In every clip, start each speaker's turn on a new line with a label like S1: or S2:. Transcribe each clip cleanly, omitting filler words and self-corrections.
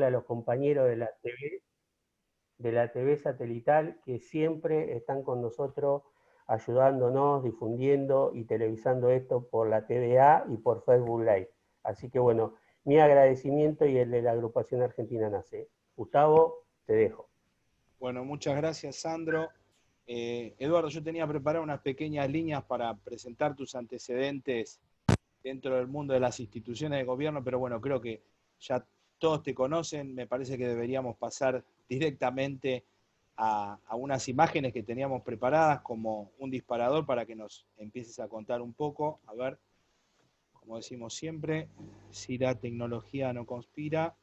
S1: a los compañeros de la TV satelital que siempre están con nosotros ayudándonos, difundiendo y televisando esto por la TVA y por Facebook Live. Así que bueno, mi agradecimiento y el de la agrupación Argentina Nace. Gustavo, te dejo.
S2: Bueno, muchas gracias, Sandro. Eduardo, yo tenía preparado unas pequeñas líneas para presentar tus antecedentes dentro del mundo de las instituciones de gobierno, pero bueno, creo que ya todos te conocen. Me parece que deberíamos pasar directamente a unas imágenes que teníamos preparadas como un disparador para que nos empieces a contar un poco. A ver, como decimos siempre, si la tecnología no conspira.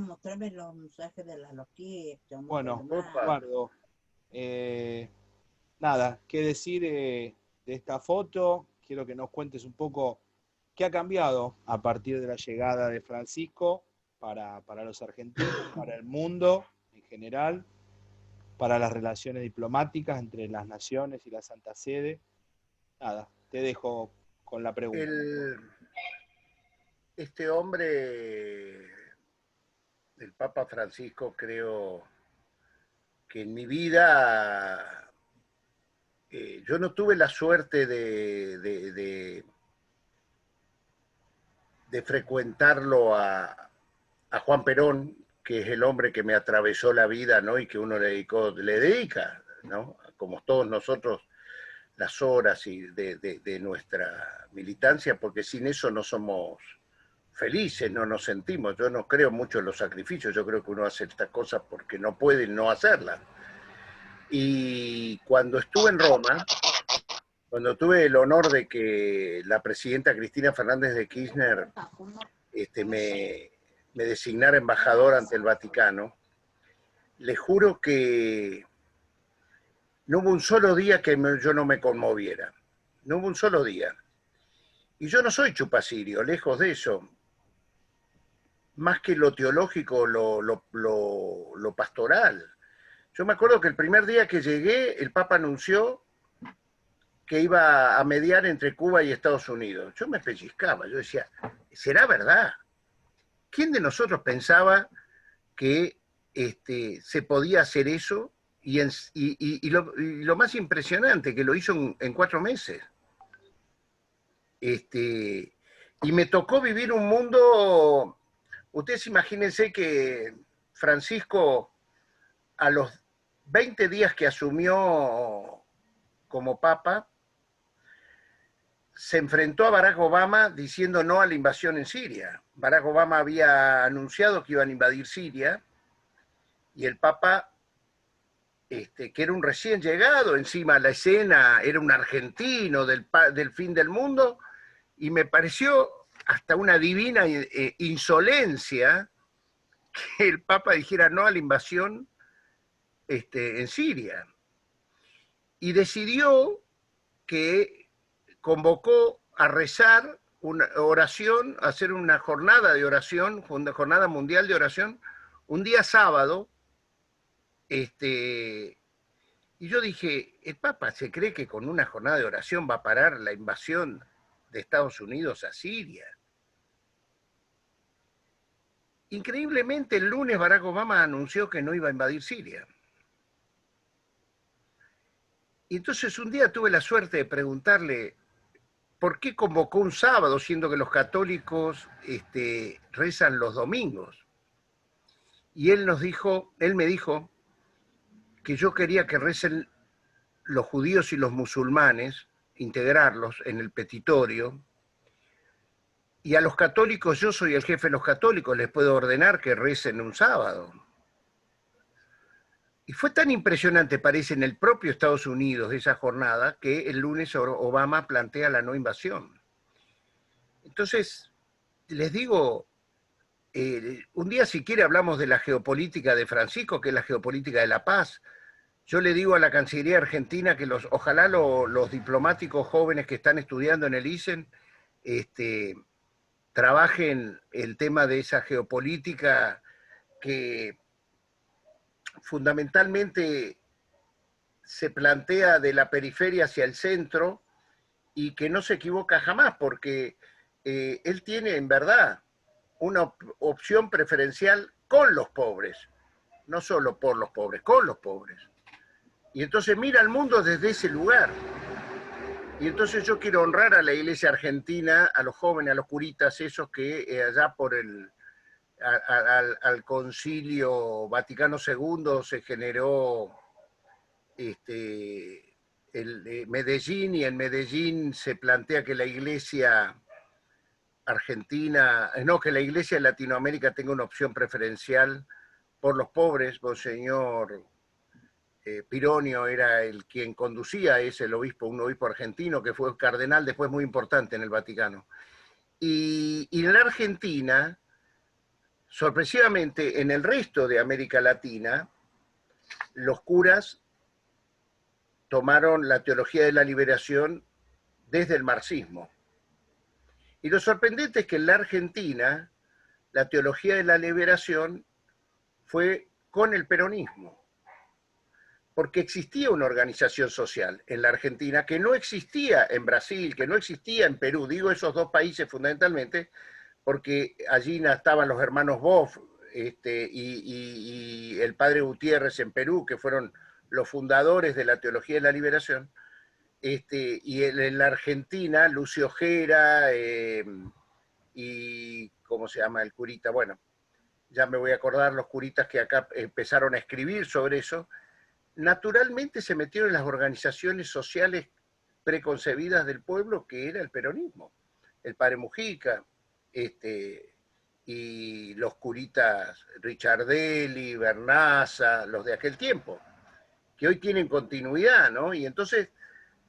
S3: Mostrarme los mensajes de la loquita.
S2: Bueno, Eduardo, nada, qué decir de esta foto. Quiero que nos cuentes un poco qué ha cambiado a partir de la llegada de Francisco para los argentinos, para el mundo en general, para las relaciones diplomáticas entre las naciones y la Santa Sede. Nada, te dejo con la pregunta.
S4: Este hombre, el Papa Francisco, creo que en mi vida yo no tuve la suerte de frecuentarlo a Juan Perón, que es el hombre que me atravesó la vida, ¿no? Y que uno le dedica, ¿no? Como todos nosotros, las horas de nuestra militancia, porque sin eso no somos felices, no nos sentimos. Yo no creo mucho en los sacrificios, yo creo que uno hace estas cosas porque no puede no hacerlas. Y cuando estuve en Roma, cuando tuve el honor de que la presidenta Cristina Fernández de Kirchner me designara embajador ante el Vaticano, le juro que no hubo un solo día que yo no me conmoviera. No hubo un solo día. Y yo no soy chupacirio, lejos de eso. Más que lo teológico, lo pastoral. Yo me acuerdo que el primer día que llegué, el Papa anunció que iba a mediar entre Cuba y Estados Unidos. Yo me pellizcaba, yo decía, ¿será verdad? ¿Quién de nosotros pensaba que se podía hacer eso? Y lo más impresionante, que lo hizo en 4 meses. Y me tocó vivir un mundo. Ustedes imagínense que Francisco, a los 20 días que asumió como papa, se enfrentó a Barack Obama diciendo no a la invasión en Siria. Barack Obama había anunciado que iban a invadir Siria y el papa, que era un recién llegado encima a la escena, era un argentino del fin del mundo, y me pareció hasta una divina insolencia que el Papa dijera no a la invasión en Siria. Y decidió que convocó a rezar una oración, a hacer una jornada de oración, una jornada mundial de oración, un día sábado. Y yo dije, el Papa se cree que con una jornada de oración va a parar la invasión de Estados Unidos a Siria. Increíblemente, el lunes Barack Obama anunció que no iba a invadir Siria. Y entonces un día tuve la suerte de preguntarle por qué convocó un sábado, siendo que los católicos rezan los domingos. Y él me dijo que yo quería que recen los judíos y los musulmanes, integrarlos en el petitorio, y a los católicos, yo soy el jefe de los católicos, les puedo ordenar que recen un sábado. Y fue tan impresionante, parece, en el propio Estados Unidos esa jornada, que el lunes Obama plantea la no invasión. Entonces, les digo, un día si quiere hablamos de la geopolítica de Francisco, que es la geopolítica de la paz. Yo le digo a la Cancillería Argentina que ojalá los diplomáticos jóvenes que están estudiando en el ISEN trabajen el tema de esa geopolítica que fundamentalmente se plantea de la periferia hacia el centro y que no se equivoca jamás, porque él tiene en verdad una opción preferencial con los pobres, no solo por los pobres, con los pobres. Y entonces mira al mundo desde ese lugar. Y entonces yo quiero honrar a la iglesia argentina, a los jóvenes, a los curitas, esos que allá por al Concilio Vaticano II se generó Medellín, y en Medellín se plantea que la iglesia argentina, no, que la iglesia de Latinoamérica tenga una opción preferencial por los pobres. Monseñor Pironio era el quien conducía, es el obispo, un obispo argentino que fue cardenal después muy importante en el Vaticano. Y en la Argentina, sorpresivamente, en el resto de América Latina, los curas tomaron la teología de la liberación desde el marxismo. Y lo sorprendente es que en la Argentina la teología de la liberación fue con el peronismo, porque existía una organización social en la Argentina que no existía en Brasil, que no existía en Perú. Digo esos dos países fundamentalmente porque allí estaban los hermanos Boff y el padre Gutiérrez en Perú, que fueron los fundadores de la teología de la liberación. Y en la Argentina, Lucio Gera y, ¿cómo se llama el curita? Bueno, ya me voy a acordar los curitas que acá empezaron a escribir sobre eso. Naturalmente se metieron en las organizaciones sociales preconcebidas del pueblo, que era el peronismo. El padre Mujica, y los curitas Richardelli, Bernaza, los de aquel tiempo, que hoy tienen continuidad, ¿no? Y entonces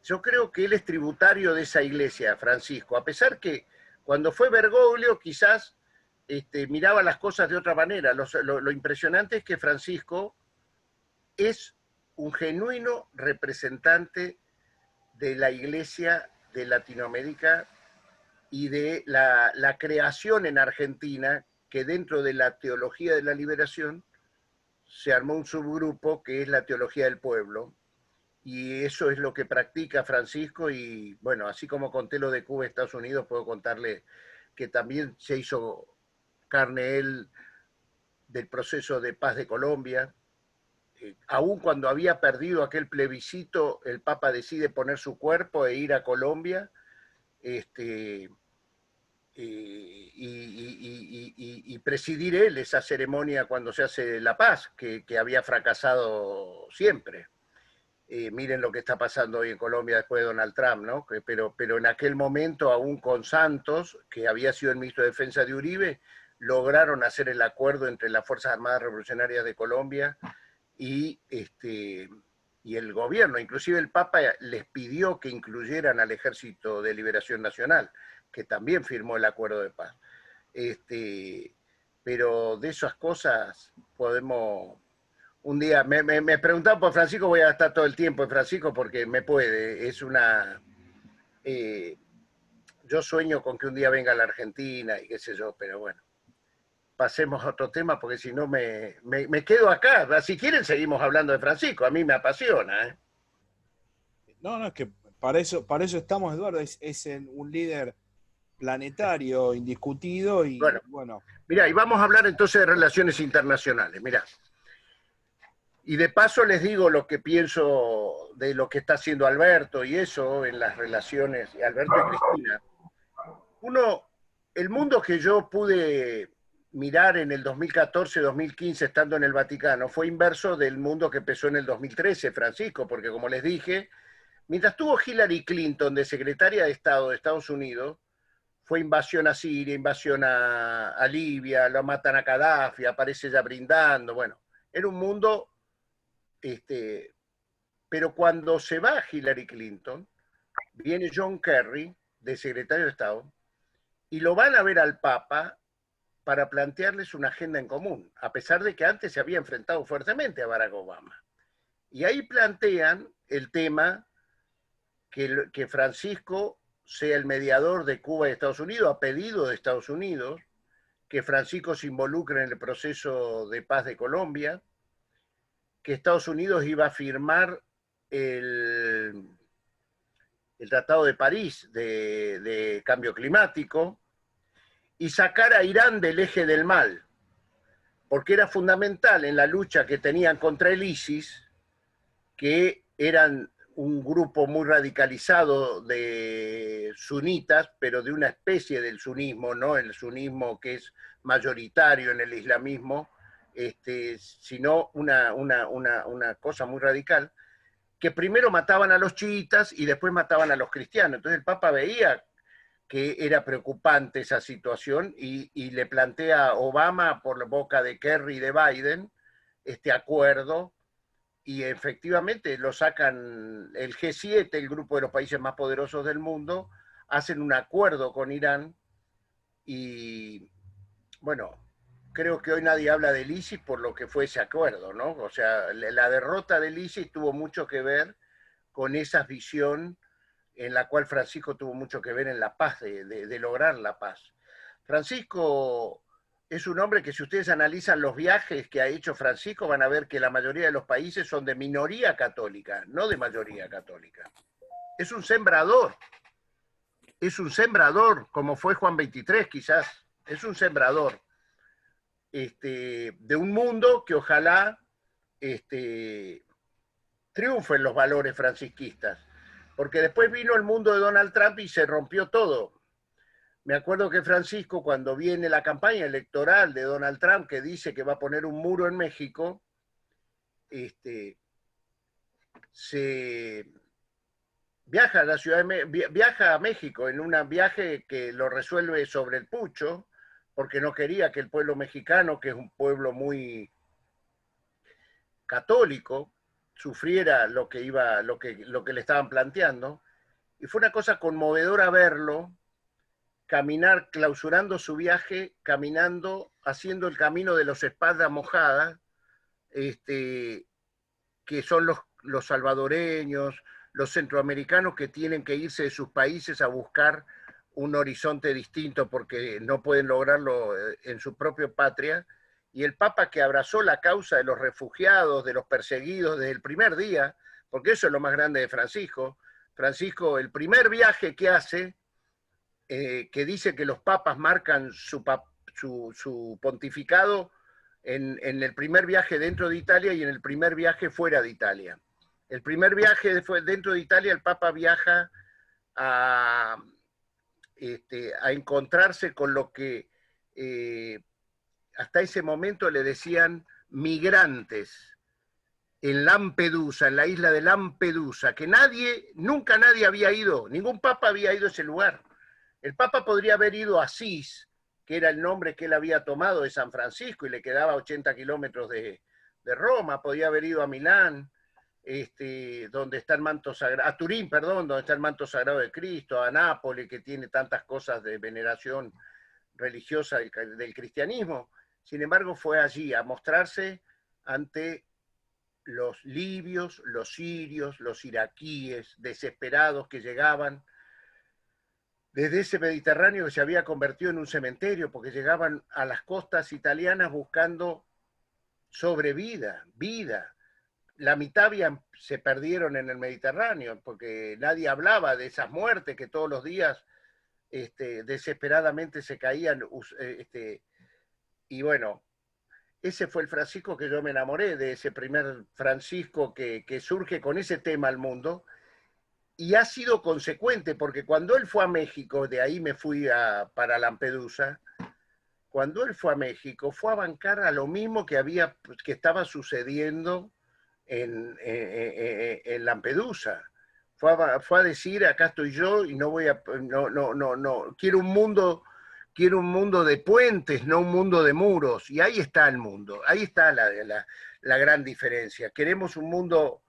S4: yo creo que él es tributario de esa iglesia, Francisco, a pesar que cuando fue Bergoglio quizás miraba las cosas de otra manera. Lo impresionante es que Francisco es un genuino representante de la iglesia de Latinoamérica y de la creación en Argentina, que dentro de la teología de la liberación se armó un subgrupo que es la teología del pueblo, y eso es lo que practica Francisco. Y bueno, así como conté lo de Cuba y Estados Unidos, puedo contarle que también se hizo carne él del proceso de paz de Colombia. Aun cuando había perdido aquel plebiscito, el Papa decide poner su cuerpo e ir a Colombia, y presidir él esa ceremonia cuando se hace la paz, que había fracasado siempre. Miren lo que está pasando hoy en Colombia después de Donald Trump, ¿no? Pero en aquel momento, aún con Santos, que había sido el ministro de Defensa de Uribe, lograron hacer el acuerdo entre las Fuerzas Armadas Revolucionarias de Colombia y el gobierno. Inclusive el Papa les pidió que incluyeran al Ejército de Liberación Nacional, que también firmó el acuerdo de paz. Pero de esas cosas podemos... Un día, me preguntaban por Francisco, voy a estar todo el tiempo en Francisco porque me puede. Es una... yo sueño con que un día venga a la Argentina y qué sé yo, pero bueno. Pasemos a otro tema porque si no me quedo acá. Si quieren seguimos hablando de Francisco, a mí me apasiona.
S2: No, es que para eso estamos, Eduardo. Es un líder planetario indiscutido y bueno.
S4: Mira, y vamos a hablar entonces de relaciones internacionales. Mira. Y de paso les digo lo que pienso de lo que está haciendo Alberto y eso en las relaciones, Alberto y Cristina. El mundo que yo pude mirar en el 2014-2015 estando en el Vaticano fue inverso del mundo que empezó en el 2013, Francisco, porque como les dije, mientras tuvo Hillary Clinton de secretaria de Estado de Estados Unidos, fue invasión a Siria, invasión a Libia, lo matan a Gaddafi, aparece ya brindando, bueno, era un mundo... pero cuando se va Hillary Clinton, viene John Kerry, de secretario de Estado, y lo van a ver al Papa para plantearles una agenda en común, a pesar de que antes se había enfrentado fuertemente a Barack Obama. Y ahí plantean el tema que Francisco sea el mediador de Cuba y Estados Unidos, a pedido de Estados Unidos, que Francisco se involucre en el proceso de paz de Colombia, que Estados Unidos iba a firmar el Tratado de París de cambio climático y sacar a Irán del eje del mal, porque era fundamental en la lucha que tenían contra el ISIS, que eran un grupo muy radicalizado de sunitas, pero de una especie del sunismo, no el sunismo que es mayoritario en el islamismo, sino una cosa muy radical, que primero mataban a los chiitas y después mataban a los cristianos. Entonces el Papa veía que era preocupante esa situación y le plantea a Obama, por la boca de Kerry y de Biden, este acuerdo, y efectivamente lo sacan el G7, el grupo de los países más poderosos del mundo, hacen un acuerdo con Irán y, bueno, creo que hoy nadie habla del ISIS por lo que fue ese acuerdo, ¿no? O sea, la derrota del ISIS tuvo mucho que ver con esa visión en la cual Francisco tuvo mucho que ver en la paz, de lograr la paz. Francisco es un hombre que si ustedes analizan los viajes que ha hecho Francisco, van a ver que la mayoría de los países son de minoría católica, no de mayoría católica. Es un sembrador, como fue Juan XXIII quizás, es un sembrador de un mundo que ojalá triunfen los valores francisquistas, porque después vino el mundo de Donald Trump y se rompió todo. Me acuerdo que Francisco, cuando viene la campaña electoral de Donald Trump, que dice que va a poner un muro en México, se viaja a la ciudad viaja a México en un viaje que lo resuelve sobre el pucho, porque no quería que el pueblo mexicano, que es un pueblo muy católico, sufriera lo que le estaban planteando. Y fue una cosa conmovedora verlo caminar, clausurando su viaje, caminando, haciendo el camino de los espadas mojadas, que son los salvadoreños, los centroamericanos que tienen que irse de sus países a buscar un horizonte distinto porque no pueden lograrlo en su propia patria, y el Papa que abrazó la causa de los refugiados, de los perseguidos desde el primer día, porque eso es lo más grande de Francisco. Francisco, el primer viaje que hace, que dice que los papas marcan su pontificado en el primer viaje dentro de Italia y en el primer viaje fuera de Italia. El primer viaje dentro de Italia, el Papa viaja a encontrarse con lo que hasta ese momento le decían migrantes en Lampedusa, en la isla de Lampedusa, que nunca nadie había ido, ningún papa había ido a ese lugar. El Papa podría haber ido a Asís, que era el nombre que él había tomado de San Francisco y le quedaba 80 kilómetros de Roma, podría haber ido a Milán, donde está el manto sagrado, a Turín, perdón, donde está el manto sagrado de Cristo, a Nápoles, que tiene tantas cosas de veneración religiosa del cristianismo. Sin embargo, fue allí a mostrarse ante los libios, los sirios, los iraquíes, desesperados que llegaban desde ese Mediterráneo que se había convertido en un cementerio, porque llegaban a las costas italianas buscando sobrevida, vida. La mitad se perdieron en el Mediterráneo, porque nadie hablaba de esas muertes que todos los días desesperadamente se caían. Y bueno, ese fue el Francisco que yo me enamoré, de ese primer Francisco que surge con ese tema al mundo. Y ha sido consecuente, porque cuando él fue a México, de ahí me fui para Lampedusa, cuando él fue a México, fue a bancar a lo mismo que estaba sucediendo en Lampedusa. Fue a decir, acá estoy yo y no, quiero un mundo de puentes, no un mundo de muros. Y ahí está el mundo, ahí está la gran diferencia. Queremos un mundo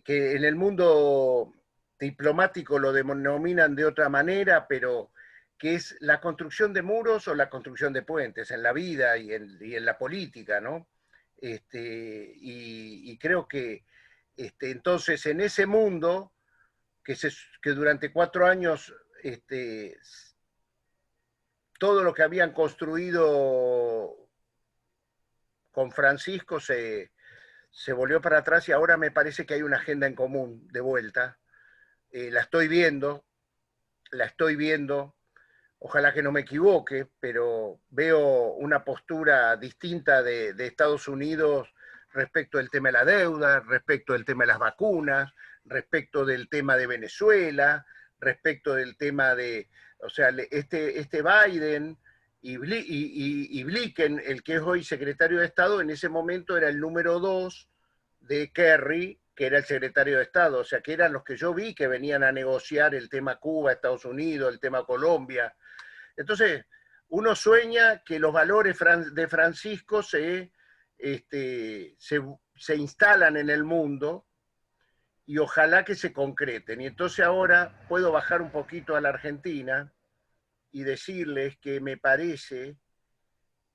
S4: que en el mundo diplomático lo denominan de otra manera, pero que es la construcción de muros o la construcción de puentes en la vida y en la política, ¿no? Y creo que entonces en ese mundo que durante 4 años todo lo que habían construido con Francisco se se volvió para atrás y ahora me parece que hay una agenda en común de vuelta. La estoy viendo, ojalá que no me equivoque, pero veo una postura distinta de Estados Unidos respecto del tema de la deuda, respecto del tema de las vacunas, respecto del tema de Venezuela, respecto del tema de, o sea, este Biden y Blinken, el que es hoy secretario de Estado, en ese momento era el número 2 de Kerry, que era el secretario de Estado, o sea, que eran los que yo vi que venían a negociar el tema Cuba, Estados Unidos, el tema Colombia. Entonces, uno sueña que los valores de Francisco se instalan en el mundo y ojalá que se concreten. Y entonces ahora puedo bajar un poquito a la Argentina y decirles que me parece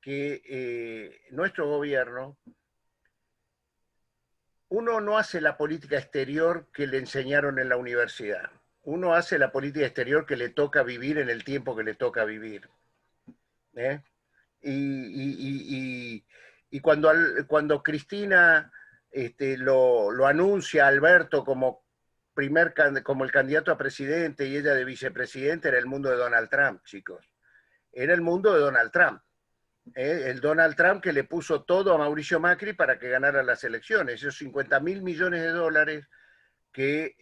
S4: que nuestro gobierno, uno no hace la política exterior que le enseñaron en la universidad. Uno hace la política exterior que le toca vivir en el tiempo que le toca vivir. Y cuando Cristina lo anuncia a Alberto como el candidato a presidente y ella de vicepresidente, era el mundo de Donald Trump, chicos. Era el mundo de Donald Trump. El Donald Trump que le puso todo a Mauricio Macri para que ganara las elecciones. Esos 50.000 millones de dólares que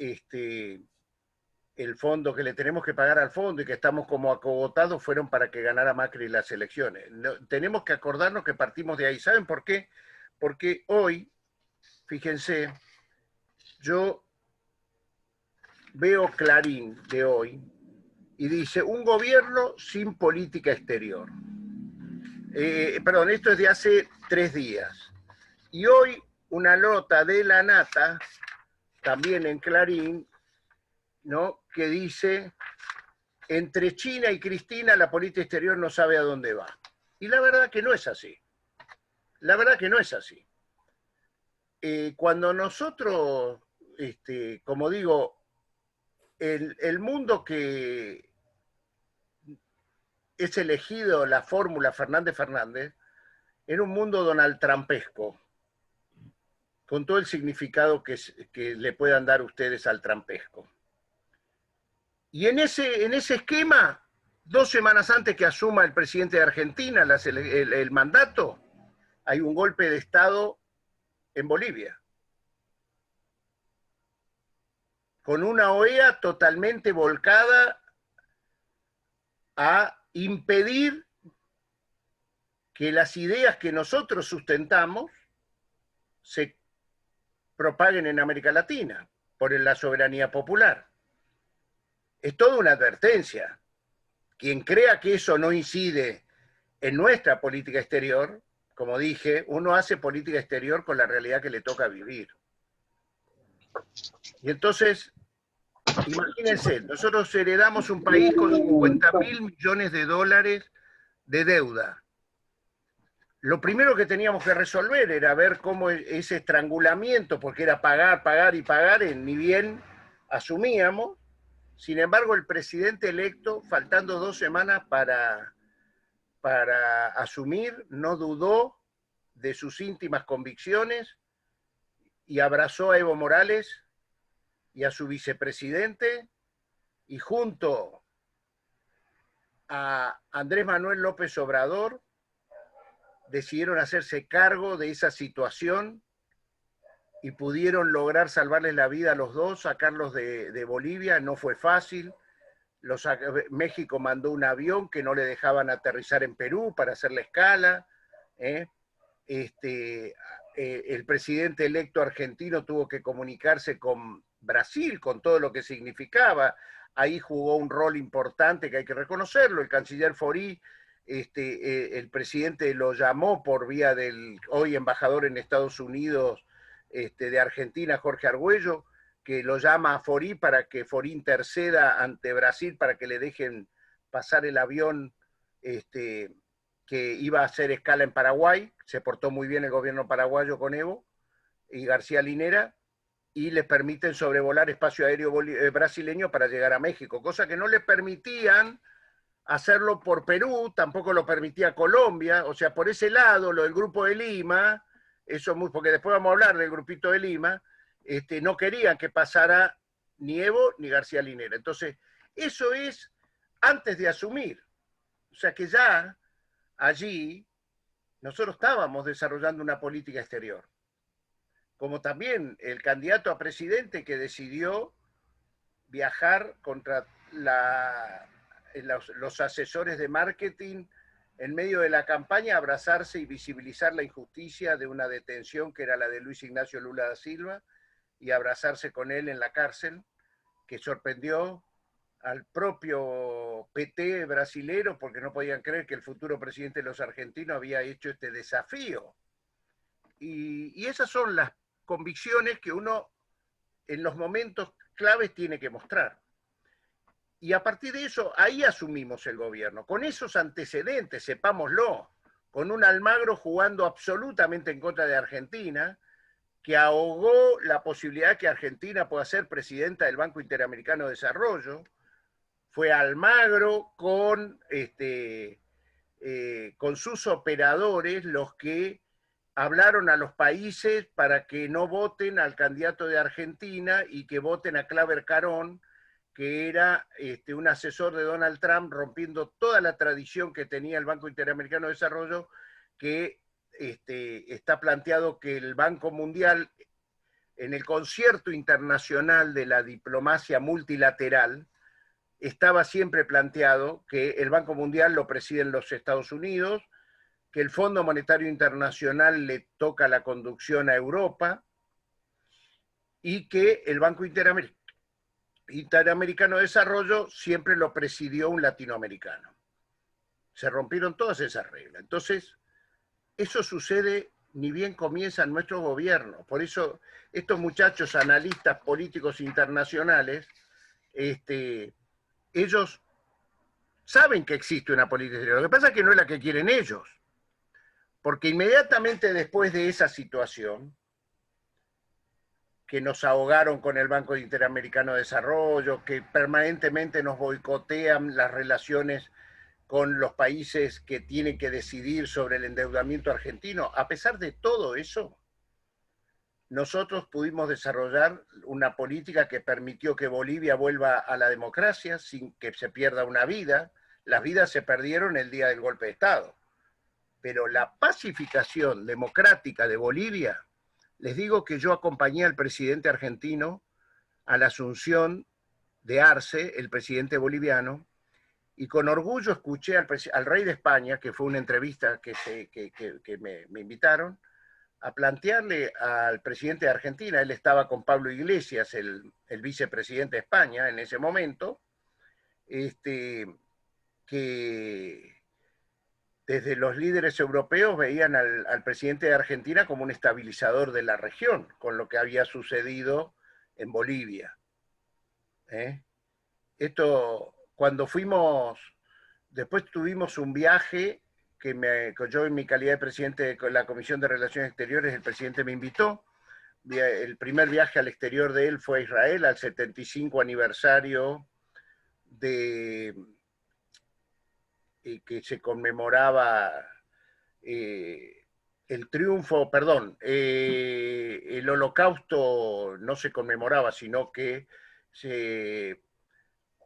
S4: el fondo que le tenemos que pagar al fondo y que estamos como acogotados fueron para que ganara Macri las elecciones. Tenemos que acordarnos que partimos de ahí. ¿Saben por qué? Porque hoy, fíjense, yo veo Clarín de hoy y dice, un gobierno sin política exterior. Perdón, esto es de hace 3 días. Y hoy una nota de La Nata, también en Clarín, ¿no?, que dice, entre China y Cristina la política exterior no sabe a dónde va. Y la verdad que no es así. La verdad que no es así. Cuando nosotros, como digo, el mundo que es elegido la fórmula Fernández-Fernández, era un mundo Donald Trumpesco, con todo el significado que le puedan dar ustedes al Trumpesco. Y en ese esquema, 2 semanas antes que asuma el presidente de Argentina el mandato, hay un golpe de Estado en Bolivia, con una OEA totalmente volcada a impedir que las ideas que nosotros sustentamos se propaguen en América Latina por la soberanía popular. Es toda una advertencia. Quien crea que eso no incide en nuestra política exterior, como dije, uno hace política exterior con la realidad que le toca vivir. Y entonces, imagínense, nosotros heredamos un país con 50.000 millones de dólares de deuda. Lo primero que teníamos que resolver era ver cómo ese estrangulamiento, porque era pagar, pagar y pagar, ni bien asumíamos. Sin embargo, el presidente electo, faltando 2 semanas para asumir, no dudó de sus íntimas convicciones y abrazó a Evo Morales y a su vicepresidente, y junto a Andrés Manuel López Obrador decidieron hacerse cargo de esa situación y pudieron lograr salvarles la vida a los dos, sacarlos de Bolivia. No fue fácil. México mandó un avión que no le dejaban aterrizar en Perú para hacer la escala. El presidente electo argentino tuvo que comunicarse con Brasil, con todo lo que significaba. Ahí jugó un rol importante que hay que reconocerlo. El canciller Forí, el presidente lo llamó por vía del hoy embajador en Estados Unidos de Argentina, Jorge Argüello, que lo llama a Forí para que Forí interceda ante Brasil para que le dejen pasar el avión que iba a hacer escala en Paraguay. Se portó muy bien el gobierno paraguayo con Evo y García Linera, y les permiten sobrevolar espacio aéreo brasileño para llegar a México, cosa que no les permitían hacerlo por Perú, tampoco lo permitía Colombia. O sea, por ese lado, lo del Grupo de Lima, Eso muy, porque después vamos a hablar del grupito de Lima, no querían que pasara ni Evo ni García Linera. Entonces, eso es antes de asumir. O sea que ya allí nosotros estábamos desarrollando una política exterior. Como también el candidato a presidente que decidió viajar contra los asesores de marketing en medio de la campaña, abrazarse y visibilizar la injusticia de una detención que era la de Luis Ignacio Lula da Silva y abrazarse con él en la cárcel, que sorprendió al propio PT brasilero porque no podían creer que el futuro presidente de los argentinos había hecho este desafío. Y esas son las convicciones que uno en los momentos claves tiene que mostrar. Y a partir de eso, ahí asumimos el gobierno, con esos antecedentes, sepámoslo, con un Almagro jugando absolutamente en contra de Argentina, que ahogó la posibilidad de que Argentina pueda ser presidenta del Banco Interamericano de Desarrollo. Fue Almagro con sus operadores los que hablaron a los países para que no voten al candidato de Argentina y que voten a Claver Carón, que era un asesor de Donald Trump, rompiendo toda la tradición que tenía el Banco Interamericano de Desarrollo, que está planteado que el Banco Mundial, en el concierto internacional de la diplomacia multilateral, estaba siempre planteado que el Banco Mundial lo presiden los Estados Unidos, que el Fondo Monetario Internacional le toca la conducción a Europa y que el Banco Interamericano de Desarrollo siempre lo presidió un latinoamericano. Se rompieron todas esas reglas. Entonces, eso sucede ni bien comienzan nuestros gobiernos. Por eso, estos muchachos analistas políticos internacionales, ellos saben que existe una política exterior. Lo que pasa es que no es la que quieren ellos. Porque inmediatamente después de esa situación, que nos ahogaron con el Banco Interamericano de Desarrollo, que permanentemente nos boicotean las relaciones con los países que tienen que decidir sobre el endeudamiento argentino, a pesar de todo eso, nosotros pudimos desarrollar una política que permitió que Bolivia vuelva a la democracia sin que se pierda una vida. Las vidas se perdieron el día del golpe de Estado. Pero la pacificación democrática de Bolivia, les digo que yo acompañé al presidente argentino a la asunción de Arce, el presidente boliviano, y con orgullo escuché al rey de España, que fue una entrevista que me invitaron, a plantearle al presidente de Argentina, él estaba con Pablo Iglesias, el vicepresidente de España en ese momento, que desde los líderes europeos veían al presidente de Argentina como un estabilizador de la región, con lo que había sucedido en Bolivia. Esto, cuando fuimos, después tuvimos un viaje que yo en mi calidad de presidente de la Comisión de Relaciones Exteriores, el presidente me invitó. El primer viaje al exterior de él fue a Israel, al 75 aniversario de que se conmemoraba el triunfo, perdón, el holocausto no se conmemoraba, sino que se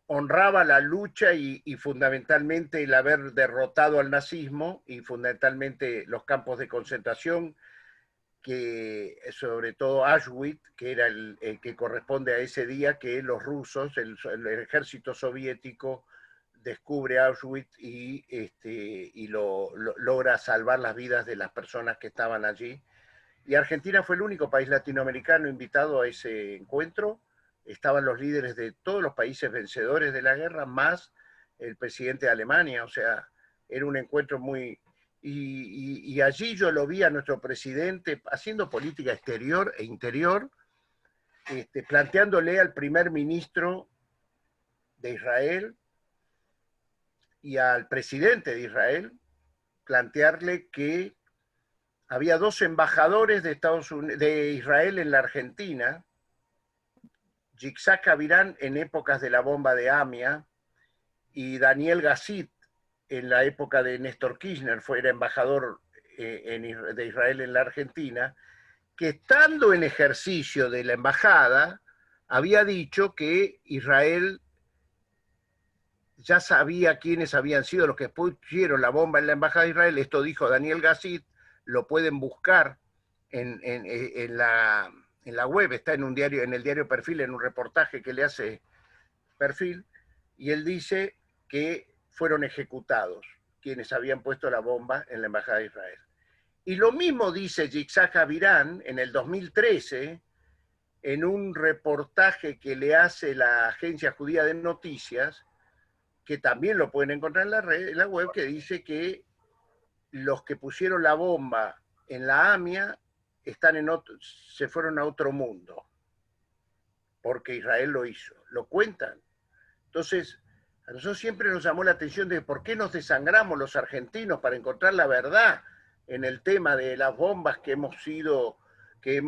S4: honraba la lucha y fundamentalmente el haber derrotado al nazismo y fundamentalmente los campos de concentración, que sobre todo Auschwitz, que era el que corresponde a ese día, que los rusos, el ejército soviético, descubre Auschwitz y logra salvar las vidas de las personas que estaban allí. Y Argentina fue el único país latinoamericano invitado a ese encuentro. Estaban los líderes de todos los países vencedores de la guerra, más el presidente de Alemania. O sea, era un encuentro muy... Y allí yo lo vi a nuestro presidente haciendo política exterior e interior, planteándole al primer ministro de Israel y al presidente de Israel, plantearle que había dos embajadores de Israel en la Argentina, Yitzhak Avirán en épocas de la bomba de Amia y Daniel Gassit en la época de Néstor Kirchner, era embajador de Israel en la Argentina, que estando en ejercicio de la embajada, había dicho que Israel ya sabía quiénes habían sido los que pusieron la bomba en la embajada de Israel. Esto dijo Daniel Gassit, lo pueden buscar en la web, está en un diario, en el diario Perfil, en un reportaje que le hace Perfil, y él dice que fueron ejecutados quienes habían puesto la bomba en la embajada de Israel. Y lo mismo dice Yitzhak Avirán en el 2013, en un reportaje que le hace la Agencia Judía de Noticias, que también lo pueden encontrar en la web, que dice que los que pusieron la bomba en la AMIA se fueron a otro mundo, porque Israel lo hizo, lo cuentan. Entonces, a nosotros siempre nos llamó la atención de por qué nos desangramos los argentinos para encontrar la verdad en el tema de las bombas que hemos sido, que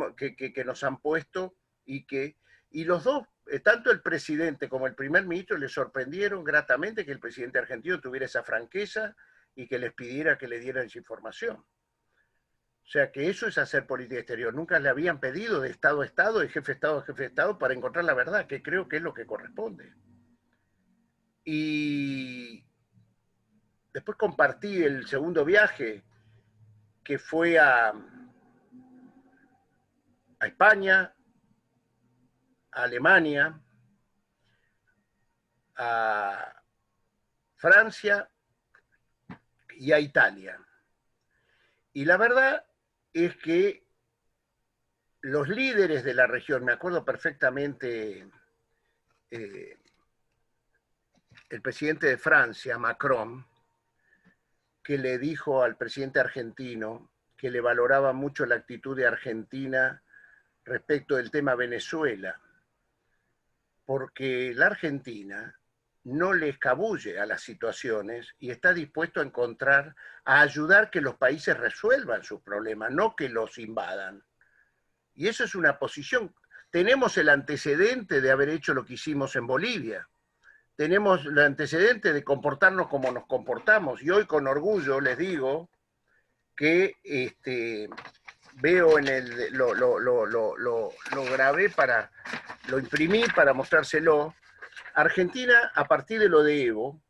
S4: nos han puesto, y los dos, tanto el presidente como el primer ministro, les sorprendieron gratamente que el presidente argentino tuviera esa franqueza y que les pidiera que le dieran esa información. O sea que eso es hacer política exterior. Nunca le habían pedido de Estado a Estado, de jefe de Estado a jefe de Estado, para encontrar la verdad, que creo que es lo que corresponde. Y después compartí el segundo viaje, que fue a España, a Alemania, a Francia y a Italia. Y la verdad es que los líderes de la región, me acuerdo perfectamente el presidente de Francia, Macron, que le dijo al presidente argentino que le valoraba mucho la actitud de Argentina respecto del tema Venezuela, porque la Argentina no le escabulle a las situaciones y está dispuesto a ayudar que los países resuelvan sus problemas, no que los invadan. Y eso es una posición. Tenemos el antecedente de haber hecho lo que hicimos en Bolivia. Tenemos el antecedente de comportarnos como nos comportamos. Y hoy con orgullo les digo que veo en el, lo grabé lo imprimí para mostrárselo. Argentina, a partir de lo de Evo,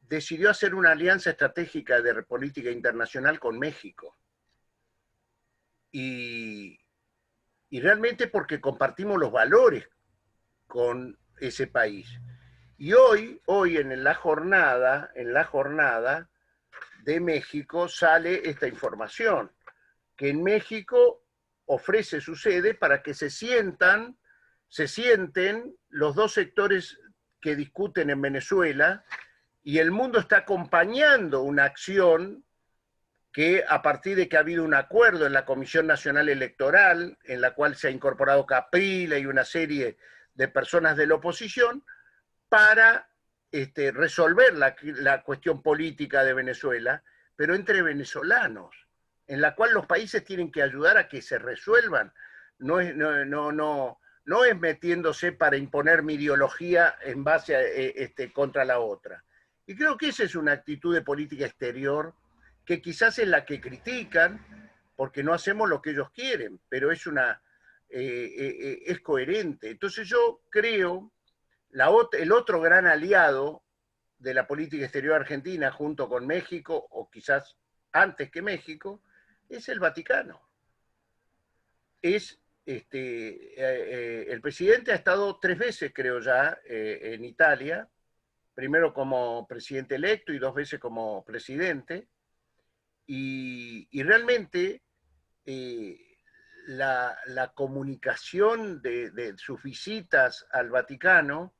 S4: decidió hacer una alianza estratégica de política internacional con México. Y realmente porque compartimos los valores con ese país. Y hoy en la jornada de México sale esta información, que en México ofrece su sede para que se sienten los dos sectores que discuten en Venezuela, y el mundo está acompañando una acción que, a partir de que ha habido un acuerdo en la Comisión Nacional Electoral, en la cual se ha incorporado Capriles y una serie de personas de la oposición, para resolver la cuestión política de Venezuela, pero entre venezolanos, en la cual los países tienen que ayudar a que se resuelvan. No es metiéndose para imponer mi ideología en base a, contra la otra. Y creo que esa es una actitud de política exterior que quizás es la que critican porque no hacemos lo que ellos quieren, pero es coherente. Entonces yo creo el otro gran aliado de la política exterior argentina, junto con México, o quizás antes que México, es el Vaticano. El presidente ha estado 3 veces, creo ya, en Italia, primero como presidente electo y 2 veces como presidente, y realmente la comunicación de sus visitas al Vaticano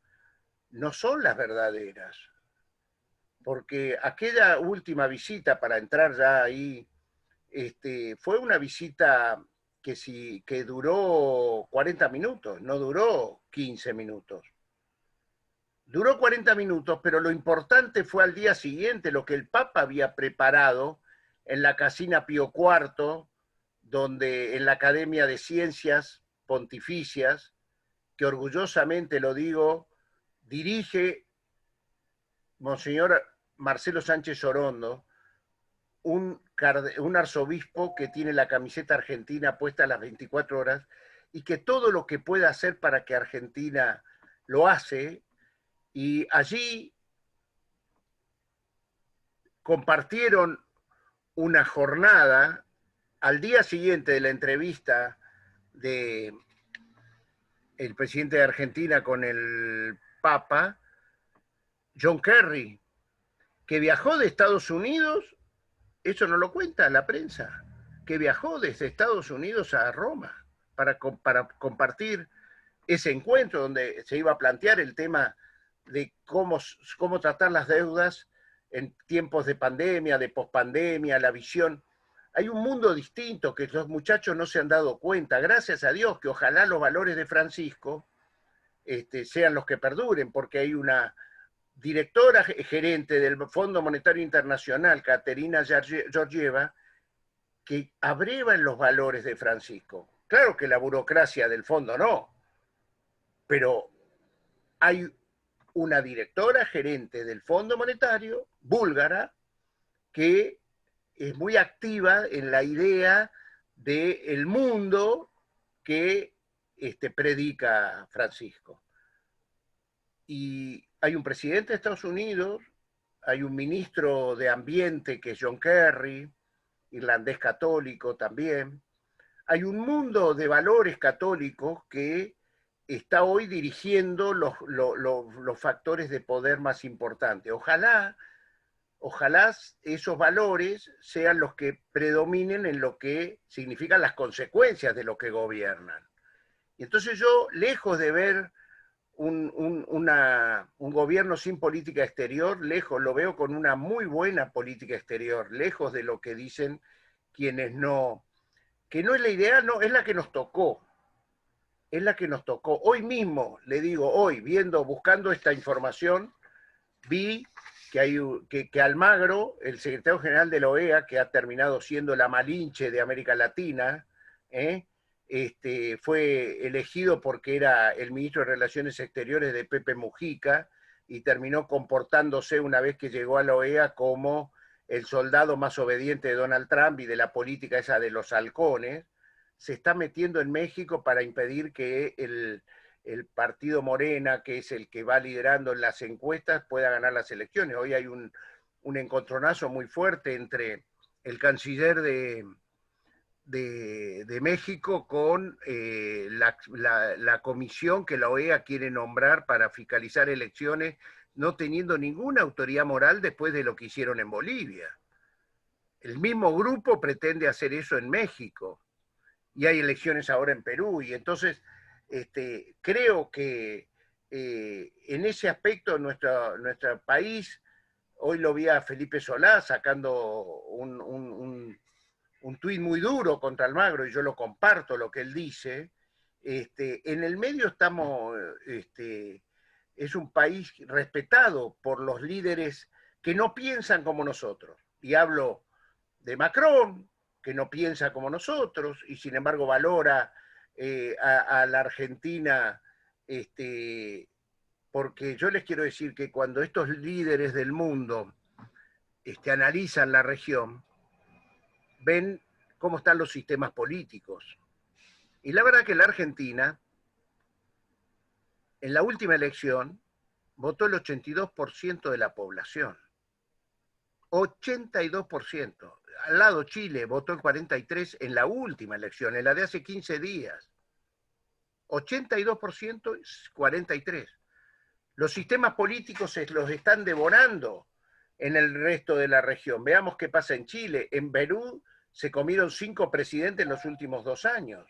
S4: no son las verdaderas, porque aquella última visita, para entrar ya ahí, fue una visita que duró 40 minutos, no duró 15 minutos. Duró 40 minutos, pero lo importante fue al día siguiente lo que el Papa había preparado en la Casina Pío IV, donde en la Academia de Ciencias Pontificias, que orgullosamente lo digo, dirige Monseñor Marcelo Sánchez Orondo, un arzobispo que tiene la camiseta argentina puesta a las 24 horas y que todo lo que pueda hacer para que Argentina lo hace, y allí compartieron una jornada al día siguiente de la entrevista de el presidente de Argentina con el Papa, John Kerry, que viajó de Estados Unidos, eso no lo cuenta la prensa, que viajó desde Estados Unidos a Roma para compartir ese encuentro donde se iba a plantear el tema de cómo tratar las deudas en tiempos de pandemia, de pospandemia, la visión. Hay un mundo distinto que los muchachos no se han dado cuenta, gracias a Dios, que ojalá los valores de Francisco sean los que perduren, porque hay una directora gerente del Fondo Monetario Internacional, Caterina Georgieva, que abreva en los valores de Francisco. Claro que la burocracia del fondo no, pero hay una directora gerente del Fondo Monetario, búlgara, que es muy activa en la idea del mundo que predica Francisco. Y hay un presidente de Estados Unidos, hay un ministro de Ambiente que es John Kerry, irlandés católico también. Hay un mundo de valores católicos que está hoy dirigiendo los factores de poder más importantes. Ojalá esos valores sean los que predominen en lo que significan las consecuencias de lo que gobiernan. Y entonces yo, lejos de ver un gobierno sin política exterior, lejos, lo veo con una muy buena política exterior, lejos de lo que dicen quienes no, que no es la ideal, no, es la que nos tocó. Es la que nos tocó. Hoy mismo, le digo, hoy, buscando esta información, vi que Almagro, el secretario general de la OEA, que ha terminado siendo la Malinche de América Latina, fue elegido porque era el ministro de Relaciones Exteriores de Pepe Mujica y terminó comportándose una vez que llegó a la OEA como el soldado más obediente de Donald Trump y de la política esa de los halcones. Se está metiendo en México para impedir que el partido Morena, que es el que va liderando en las encuestas, pueda ganar las elecciones. Hoy hay un encontronazo muy fuerte entre el canciller de México con la comisión que la OEA quiere nombrar para fiscalizar elecciones, no teniendo ninguna autoridad moral después de lo que hicieron en Bolivia. El mismo grupo pretende hacer eso en México. Y hay elecciones ahora en Perú, y entonces creo que en ese aspecto nuestro país, hoy lo vi a Felipe Solá sacando un tuit muy duro contra Almagro, y yo lo comparto lo que él dice. En el medio estamos, es un país respetado por los líderes que no piensan como nosotros, y hablo de Macron, que no piensa como nosotros y sin embargo valora a la Argentina, porque yo les quiero decir que cuando estos líderes del mundo analizan la región, ven cómo están los sistemas políticos. Y la verdad que la Argentina, en la última elección, votó el 82% de la población. 82%. Al lado Chile votó el 43% en la última elección, en la de hace 15 días. 82%, 43%. Los sistemas políticos se los están devorando en el resto de la región. Veamos qué pasa en Chile. En Perú se comieron 5 presidentes en los últimos 2 años.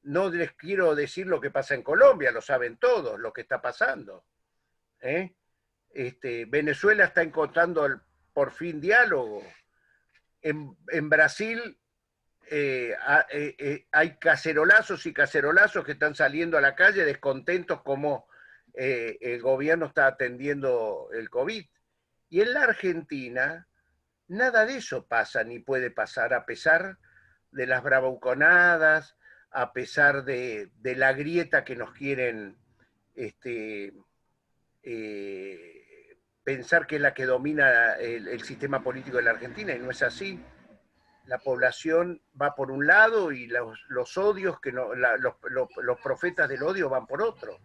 S4: No les quiero decir lo que pasa en Colombia, lo saben todos, lo que está pasando. Venezuela está encontrando por fin diálogo. En Brasil hay cacerolazos y cacerolazos que están saliendo a la calle descontentos como el gobierno está atendiendo el COVID. Y en la Argentina nada de eso pasa ni puede pasar, a pesar de las bravuconadas, a pesar de la grieta que nos quieren pensar que es la que domina el sistema político de la Argentina, y no es así. La población va por un lado y los odios, que no, los profetas del odio van por otro.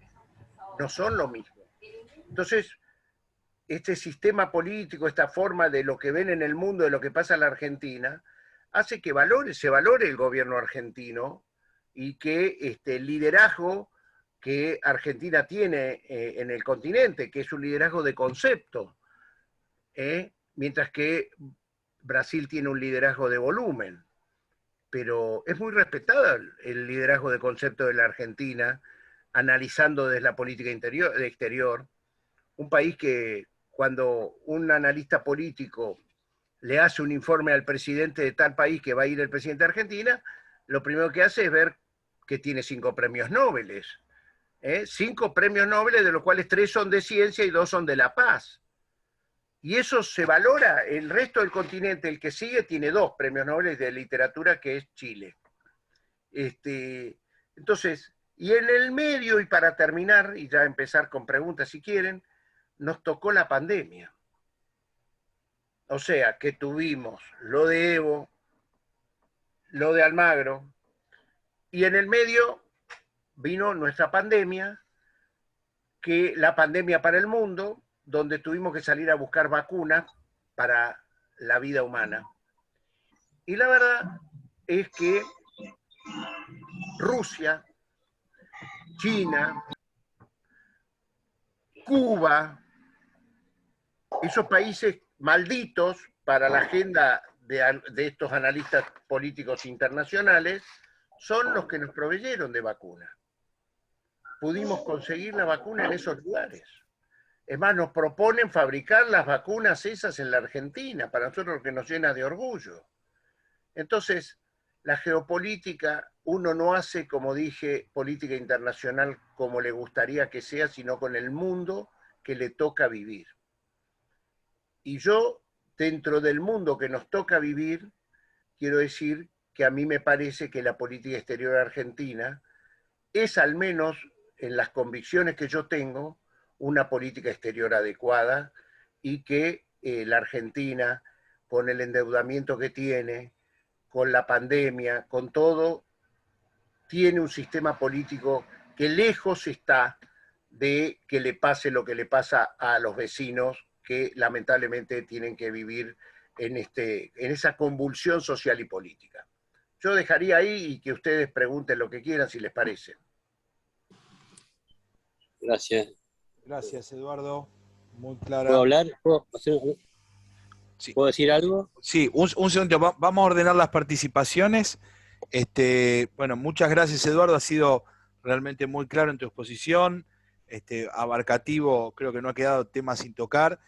S4: No son lo mismo. Entonces, este sistema político, esta forma de lo que ven en el mundo, de lo que pasa en la Argentina, hace que se valore el gobierno argentino y que el liderazgo que Argentina tiene en el continente, que es un liderazgo de concepto, mientras que Brasil tiene un liderazgo de volumen. Pero es muy respetado el liderazgo de concepto de la Argentina, analizando desde la política exterior, un país que cuando un analista político le hace un informe al presidente de tal país que va a ir el presidente de Argentina, lo primero que hace es ver que tiene 5 premios Nobel. 5 premios Nobel, de los cuales 3 son de ciencia y 2 son de la paz. Y eso se valora. El resto del continente, el que sigue, tiene 2 premios Nobel de literatura, que es Chile. Entonces, y en el medio, y para terminar, y ya empezar con preguntas si quieren, nos tocó la pandemia. O sea, que tuvimos lo de Evo, lo de Almagro, y en el medio vino nuestra pandemia, que la pandemia para el mundo, donde tuvimos que salir a buscar vacunas para la vida humana. Y la verdad es que Rusia, China, Cuba, esos países malditos para la agenda de estos analistas políticos internacionales, son los que nos proveyeron de vacunas. Pudimos conseguir la vacuna en esos lugares. Es más, nos proponen fabricar las vacunas esas en la Argentina, para nosotros lo que nos llena de orgullo. Entonces, la geopolítica, uno no hace, como dije, política internacional como le gustaría que sea, sino con el mundo que le toca vivir. Y yo, dentro del mundo que nos toca vivir, quiero decir que a mí me parece que la política exterior argentina es, al menos en las convicciones que yo tengo, una política exterior adecuada, y que la Argentina, con el endeudamiento que tiene, con la pandemia, con todo, tiene un sistema político que lejos está de que le pase lo que le pasa a los vecinos, que lamentablemente tienen que vivir en esa convulsión social y política. Yo dejaría ahí y que ustedes pregunten lo que quieran, si les parece.
S5: Gracias.
S2: Gracias, Eduardo. Muy clara.
S5: ¿Puedo hablar?
S2: Sí.
S5: ¿Puedo decir algo?
S2: Sí, un segundo. Vamos a ordenar las participaciones. Bueno, muchas gracias, Eduardo. Ha sido realmente muy claro en tu exposición. Abarcativo, creo que no ha quedado tema sin tocar.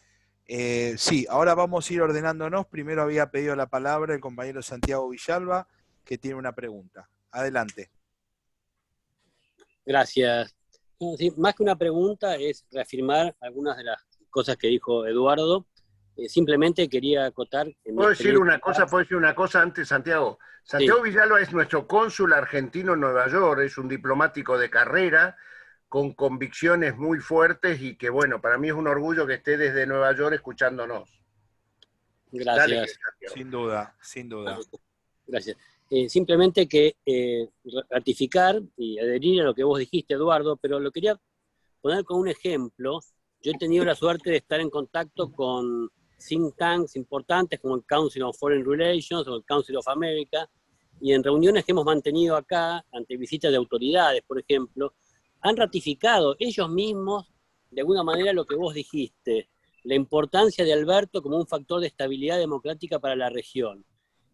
S2: Sí, ahora vamos a ir ordenándonos. Primero había pedido la palabra el compañero Santiago Villalba, que tiene una pregunta. Adelante.
S5: Gracias. No, sí, más que una pregunta, es reafirmar algunas de las cosas que dijo Eduardo. Simplemente quería acotar...
S4: ¿Puedo decir una cosa antes, Santiago? Santiago sí. Villalba es nuestro cónsul argentino en Nueva York, es un diplomático de carrera, con convicciones muy fuertes, y que, bueno, para mí es un orgullo que esté desde Nueva York escuchándonos.
S5: Gracias.
S2: Dale, sin duda, sin duda.
S5: Gracias. Simplemente que ratificar y adherir a lo que vos dijiste, Eduardo, pero lo quería poner con un ejemplo. Yo he tenido la suerte de estar en contacto con think tanks importantes como el Council on Foreign Relations o el Council of America, y en reuniones que hemos mantenido acá, ante visitas de autoridades, por ejemplo, han ratificado ellos mismos, de alguna manera, lo que vos dijiste, la importancia de Alberto como un factor de estabilidad democrática para la región.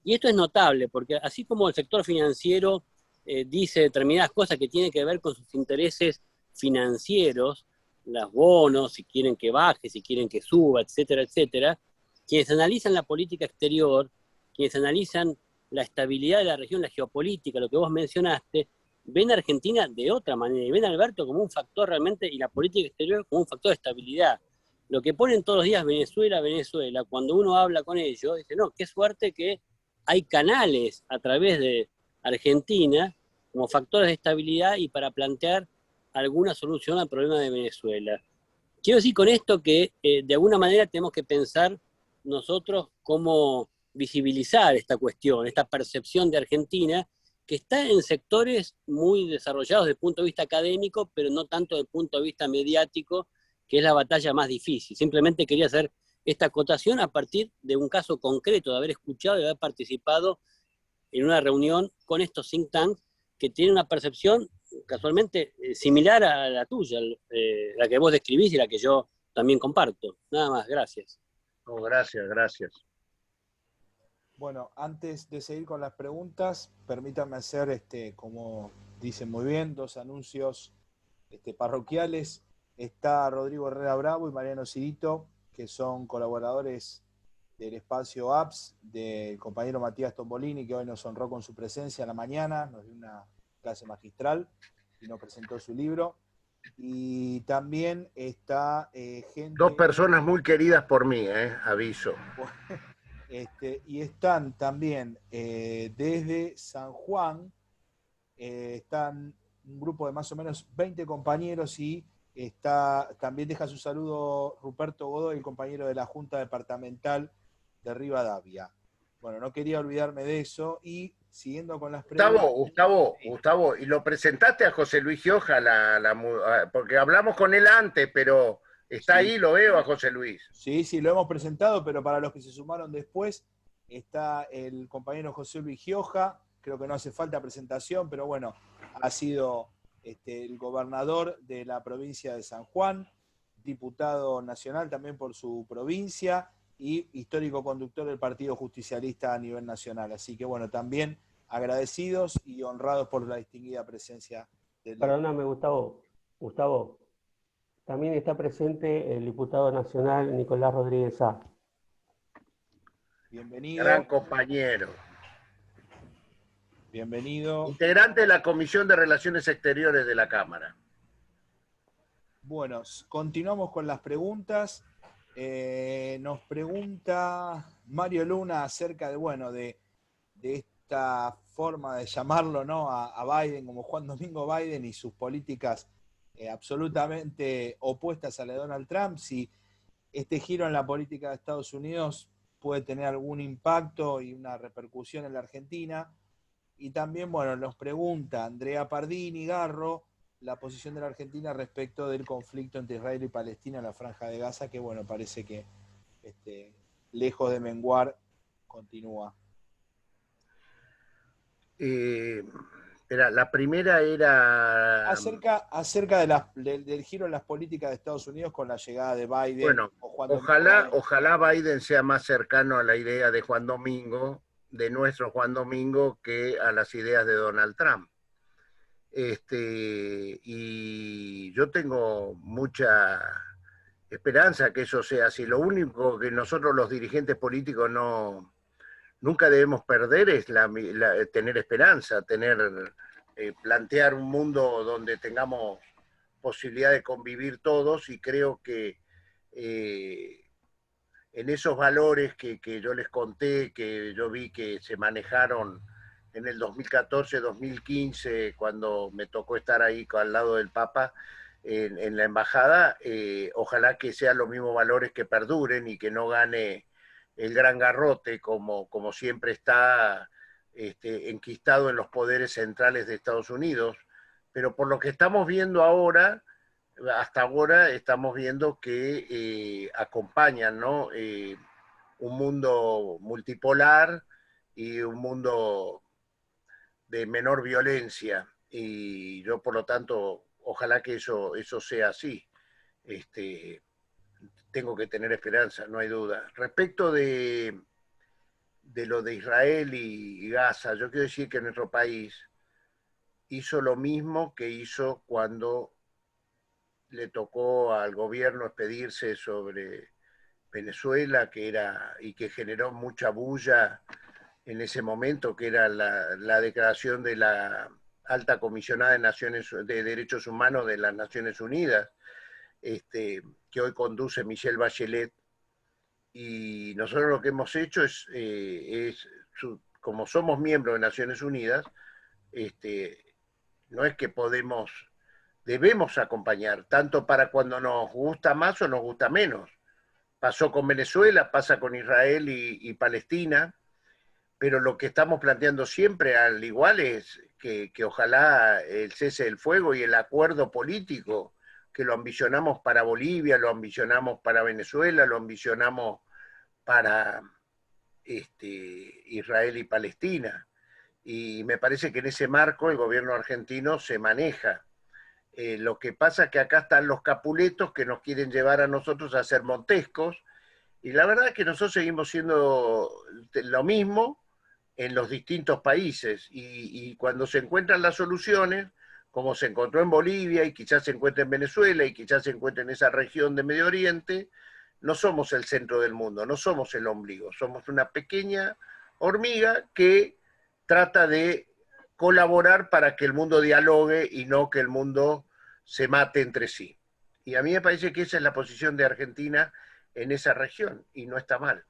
S5: Y esto es notable, porque así como el sector financiero dice determinadas cosas que tienen que ver con sus intereses financieros, los bonos, si quieren que baje, si quieren que suba, etcétera, etcétera, quienes analizan la política exterior, quienes analizan la estabilidad de la región, la geopolítica, lo que vos mencionaste, ven a Argentina de otra manera, y ven a Alberto como un factor realmente, y la política exterior como un factor de estabilidad. Lo que ponen todos los días Venezuela, Venezuela, cuando uno habla con ellos, dice, no, qué suerte que hay canales a través de Argentina como factores de estabilidad y para plantear alguna solución al problema de Venezuela. quiero decir con esto que de alguna manera tenemos que pensar nosotros cómo visibilizar esta cuestión, esta percepción de Argentina, que está en sectores muy desarrollados desde el punto de vista académico, pero no tanto desde el punto de vista mediático, que es la batalla más difícil. Simplemente quería hacer esta acotación a partir de un caso concreto, de haber escuchado y haber participado en una reunión con estos think tanks que tienen una percepción casualmente similar a la tuya, la que vos describís y la que yo también comparto. Nada más, gracias.
S4: No, gracias, gracias.
S2: Bueno, antes de seguir con las preguntas, permítanme hacer, como dicen muy bien, 2 anuncios parroquiales. Está Rodrigo Herrera Bravo y Mariano Cirito, que son colaboradores del espacio Apps del compañero Matías Tombolini, que hoy nos honró con su presencia en la mañana, nos dio una clase magistral y nos presentó su libro. Y también está gente...
S4: 2 personas muy queridas por mí, aviso.
S2: Y están también desde San Juan, están un grupo de más o menos 20 compañeros y también deja su saludo Ruperto Godoy, el compañero de la Junta Departamental de Rivadavia. Bueno, no quería olvidarme de eso y siguiendo con las preguntas...
S4: Gustavo, ¿y lo presentaste a José Luis Gioja? Porque hablamos con él antes, pero está
S2: Sí.
S4: ahí, lo veo a José Luis.
S2: Sí, lo hemos presentado, pero para los que se sumaron después, está el compañero José Luis Gioja, creo que no hace falta presentación, pero bueno, ha sido el gobernador de la provincia de San Juan, diputado nacional también por su provincia y histórico conductor del Partido Justicialista a nivel nacional. Así que bueno, también agradecidos y honrados por la distinguida presencia del...
S1: Perdóname, Gustavo, también está presente el diputado nacional Nicolás Rodríguez Sá.
S2: Bienvenido.
S4: Gran compañero.
S2: Bienvenido.
S4: Integrante de la Comisión de Relaciones Exteriores de la Cámara.
S2: Bueno, continuamos con las preguntas. Nos pregunta Mario Luna acerca de esta forma de llamarlo, ¿no?, a Biden como Juan Domingo Biden y sus políticas absolutamente opuestas a la de Donald Trump, si este giro en la política de Estados Unidos puede tener algún impacto y una repercusión en la Argentina. Y también, bueno, nos pregunta Andrea Pardini Garro la posición de la Argentina respecto del conflicto entre Israel y Palestina en la Franja de Gaza, que bueno, parece que lejos de menguar, continúa.
S4: La primera era...
S2: Acerca del giro en las políticas de Estados Unidos con la llegada de Biden.
S4: Bueno, ojalá Biden sea más cercano a la idea de Juan Domingo, de nuestro Juan Domingo, que a las ideas de Donald Trump. Y yo tengo mucha esperanza que eso sea así. Lo único que nosotros los dirigentes políticos nunca debemos perder es tener esperanza, plantear un mundo donde tengamos posibilidad de convivir todos, y creo que en esos valores que yo les conté, que yo vi que se manejaron en el 2014-2015, cuando me tocó estar ahí al lado del Papa en la embajada, ojalá que sean los mismos valores que perduren y que no gane el gran garrote como siempre está enquistado en los poderes centrales de Estados Unidos. Pero por lo que estamos viendo ahora, hasta ahora estamos viendo que acompañan, ¿no?, un mundo multipolar y un mundo de menor violencia, y yo por lo tanto ojalá que eso sea así. Tengo que tener esperanza, no hay duda. Respecto de lo de Israel y Gaza, yo quiero decir que nuestro país hizo lo mismo que hizo cuando le tocó al gobierno expedirse sobre Venezuela, y que generó mucha bulla en ese momento, que era la declaración de la alta comisionada de Derechos Humanos de las Naciones Unidas, que hoy conduce Michelle Bachelet. Y nosotros lo que hemos hecho como somos miembros de Naciones Unidas, no es que podemos debemos acompañar, tanto para cuando nos gusta más o nos gusta menos. Pasó con Venezuela, pasa con Israel y Palestina, pero lo que estamos planteando siempre, al igual, es que ojalá el cese del fuego y el acuerdo político, que lo ambicionamos para Bolivia, lo ambicionamos para Venezuela, lo ambicionamos para Israel y Palestina. Y me parece que en ese marco el gobierno argentino se maneja. Lo que pasa es que acá están los capuletos que nos quieren llevar a nosotros a ser Montescos, y la verdad es que nosotros seguimos siendo lo mismo en los distintos países, y cuando se encuentran las soluciones, como se encontró en Bolivia y quizás se encuentre en Venezuela y quizás se encuentre en esa región de Medio Oriente, no somos el centro del mundo, no somos el ombligo, somos una pequeña hormiga que trata de colaborar para que el mundo dialogue y no que el mundo se mate entre sí. Y a mí me parece que esa es la posición de Argentina en esa región, y no está mal.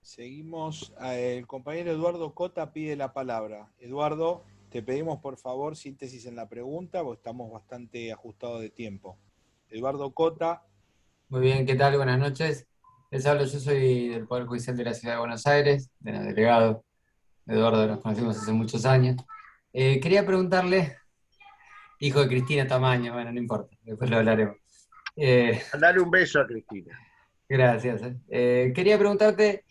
S2: Seguimos, el compañero Eduardo Cota pide la palabra. Eduardo, te pedimos por favor síntesis en la pregunta, porque estamos bastante ajustados de tiempo. Eduardo Cota.
S6: Muy bien, ¿qué tal? Buenas noches. Les hablo, yo soy del Poder Judicial de la Ciudad de Buenos Aires, de la delegado. Eduardo, nos conocimos hace muchos años. Quería preguntarle, hijo de Cristina Tamaño, bueno, no importa, después lo hablaremos.
S4: Dale un beso a Cristina.
S6: Gracias. Quería preguntarte,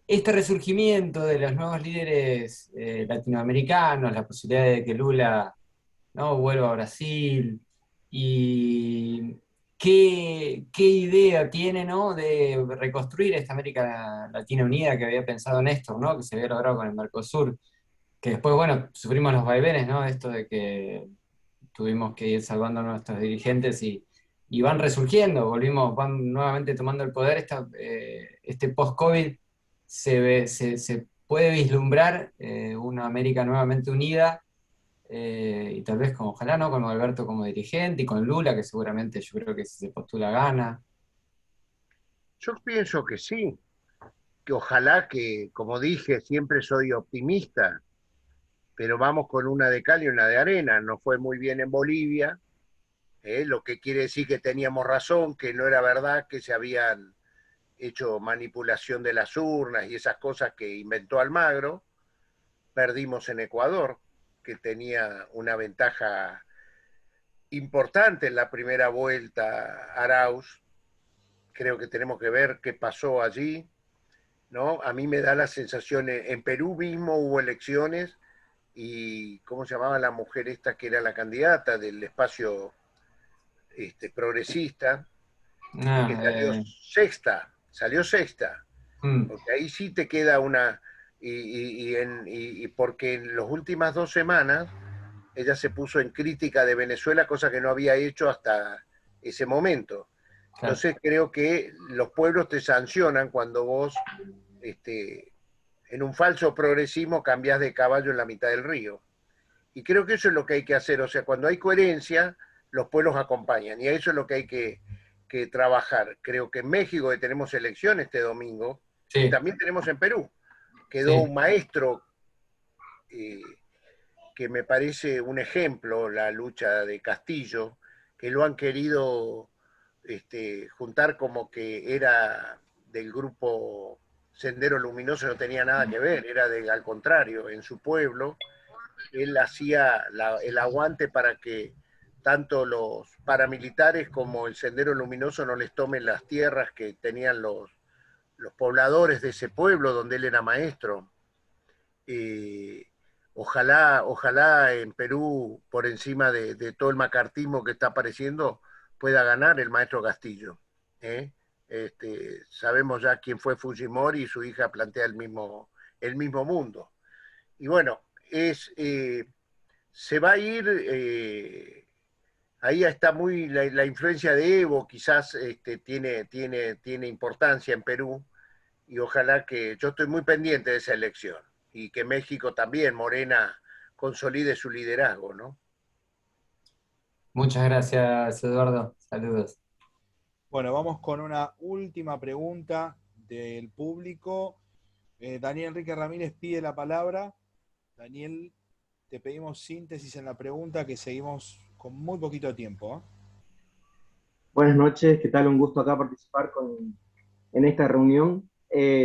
S6: este resurgimiento de los nuevos líderes latinoamericanos, la posibilidad de que Lula, ¿no?, vuelva a Brasil, y qué idea tiene, ¿no?, de reconstruir esta América Latina unida que había pensado Néstor, ¿no?, que se había logrado con el Mercosur, que después, bueno, sufrimos los vaivenes, ¿no?, esto de que tuvimos que ir salvando a nuestros dirigentes y van resurgiendo, van nuevamente tomando el poder. Este post-COVID se puede vislumbrar una América nuevamente unida, y tal vez ojalá, ¿no?, con Alberto como dirigente y con Lula, que seguramente yo creo que si se postula gana.
S4: Yo pienso que sí, que ojalá, que, como dije, siempre soy optimista, pero vamos con una de cal y una de arena. No fue muy bien en Bolivia, lo que quiere decir que teníamos razón, que no era verdad que se habían hecho manipulación de las urnas y esas cosas que inventó Almagro. Perdimos en Ecuador, que tenía una ventaja importante en la primera vuelta Arauz. Creo que tenemos que ver qué pasó allí, ¿no? A mí me da la sensación, en Perú mismo hubo elecciones, y ¿cómo se llamaba la mujer esta que era la candidata del espacio progresista? Que salió sexta, porque ahí sí te queda una, y porque en las últimas 2 semanas ella se puso en crítica de Venezuela, cosa que no había hecho hasta ese momento. Entonces creo que los pueblos te sancionan cuando vos, en un falso progresismo, cambiás de caballo en la mitad del río. Y creo que eso es lo que hay que hacer. O sea, cuando hay coherencia, los pueblos acompañan. Y a eso es lo que hay que trabajar. Creo que en México, que tenemos elecciones este domingo,
S6: Sí.
S4: y también tenemos en Perú, quedó un maestro que me parece un ejemplo, la lucha de Castillo, que lo han querido juntar como que era del grupo Sendero Luminoso, no tenía nada que ver, era al contrario, en su pueblo él hacía el aguante para que tanto los paramilitares como el Sendero Luminoso no les tomen las tierras que tenían los pobladores de ese pueblo donde él era maestro. Ojalá en Perú, por encima de todo el macartismo que está apareciendo, pueda ganar el maestro Castillo. Sabemos ya quién fue Fujimori, y su hija plantea el mismo mundo. Y bueno, se va a ir, ahí está muy la influencia de Evo, quizás tiene importancia en Perú, y ojalá, que yo estoy muy pendiente de esa elección, y que México también, Morena, consolide su liderazgo, ¿no?
S6: Muchas gracias, Eduardo. Saludos.
S2: Bueno, vamos con una última pregunta del público. Daniel Enrique Ramírez pide la palabra. Daniel, te pedimos síntesis en la pregunta, que seguimos con muy poquito tiempo, ¿eh?
S7: Buenas noches, ¿qué tal? Un gusto acá participar en esta reunión.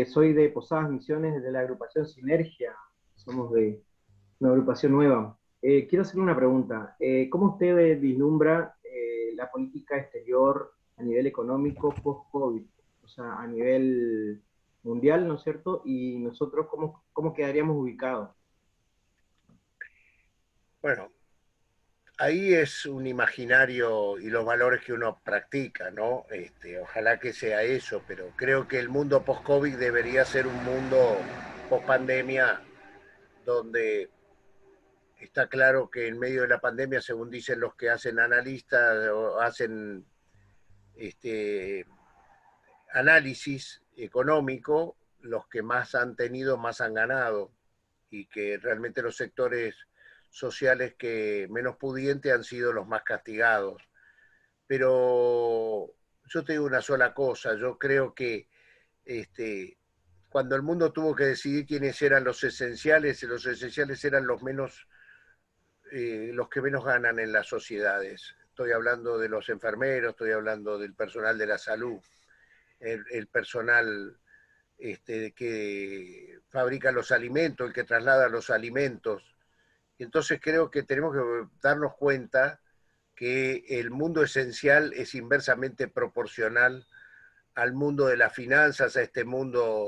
S7: Soy de Posadas Misiones, de la agrupación Sinergia, somos de una agrupación nueva. Quiero hacerle una pregunta. ¿Cómo usted vislumbra la política exterior a nivel económico post-COVID? O sea, a nivel mundial, ¿no es cierto? Y nosotros, ¿cómo quedaríamos ubicados?
S4: Bueno, ahí es un imaginario y los valores que uno practica, ¿no? Ojalá que sea eso, pero creo que el mundo post-COVID debería ser un mundo post-pandemia donde está claro que en medio de la pandemia, según dicen los que hacen analistas o hacen análisis económico, los que más han tenido, más han ganado, y que realmente los sectores sociales que menos pudientes han sido los más castigados. Pero yo te digo una sola cosa, yo creo que cuando el mundo tuvo que decidir quiénes eran los esenciales eran los que menos ganan en las sociedades. Estoy hablando de los enfermeros, estoy hablando del personal de la salud, el personal que fabrica los alimentos, el que traslada los alimentos. Entonces creo que tenemos que darnos cuenta que el mundo esencial es inversamente proporcional al mundo de las finanzas, a este mundo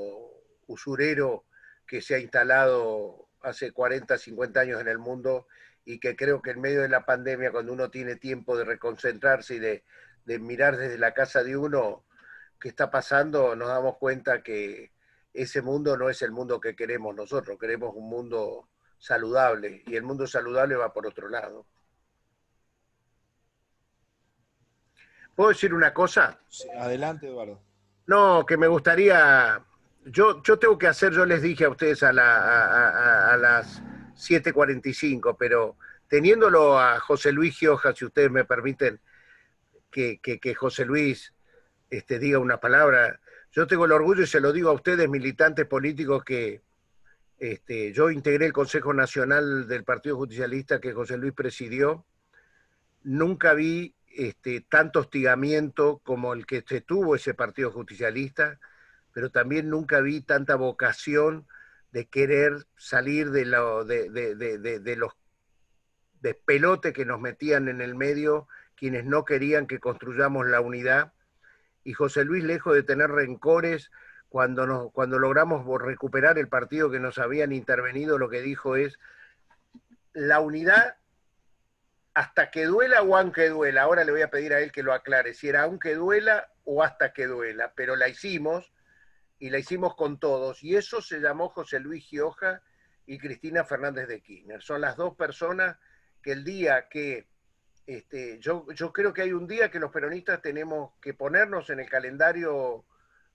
S4: usurero que se ha instalado hace 40, 50 años en el mundo, y que creo que en medio de la pandemia, cuando uno tiene tiempo de reconcentrarse y de mirar desde la casa de uno qué está pasando, nos damos cuenta que ese mundo no es el mundo que queremos nosotros. Queremos un mundo saludable, y el mundo saludable va por otro lado. ¿Puedo decir una cosa?
S2: Sí, adelante, Eduardo.
S4: No, que me gustaría... Yo tengo que hacer, yo les dije a ustedes a las 7:45, pero teniéndolo a José Luis Gioja, si ustedes me permiten que José Luis diga una palabra, yo tengo el orgullo, y se lo digo a ustedes, militantes políticos, que yo integré el Consejo Nacional del Partido Justicialista que José Luis presidió. Nunca vi tanto hostigamiento como el que se tuvo ese Partido Justicialista, pero también nunca vi tanta vocación de querer salir de los despelotes que nos metían en el medio quienes no querían que construyamos la unidad. Y José Luis, lejos de tener rencores, cuando logramos recuperar el partido que nos habían intervenido, lo que dijo es: la unidad hasta que duela o aunque duela. Ahora le voy a pedir a él que lo aclare, si era aunque duela o hasta que duela, pero la hicimos, y la hicimos con todos, y eso se llamó José Luis Gioja y Cristina Fernández de Kirchner. Son las dos personas que el día que, yo creo que hay un día que los peronistas tenemos que ponernos en el calendario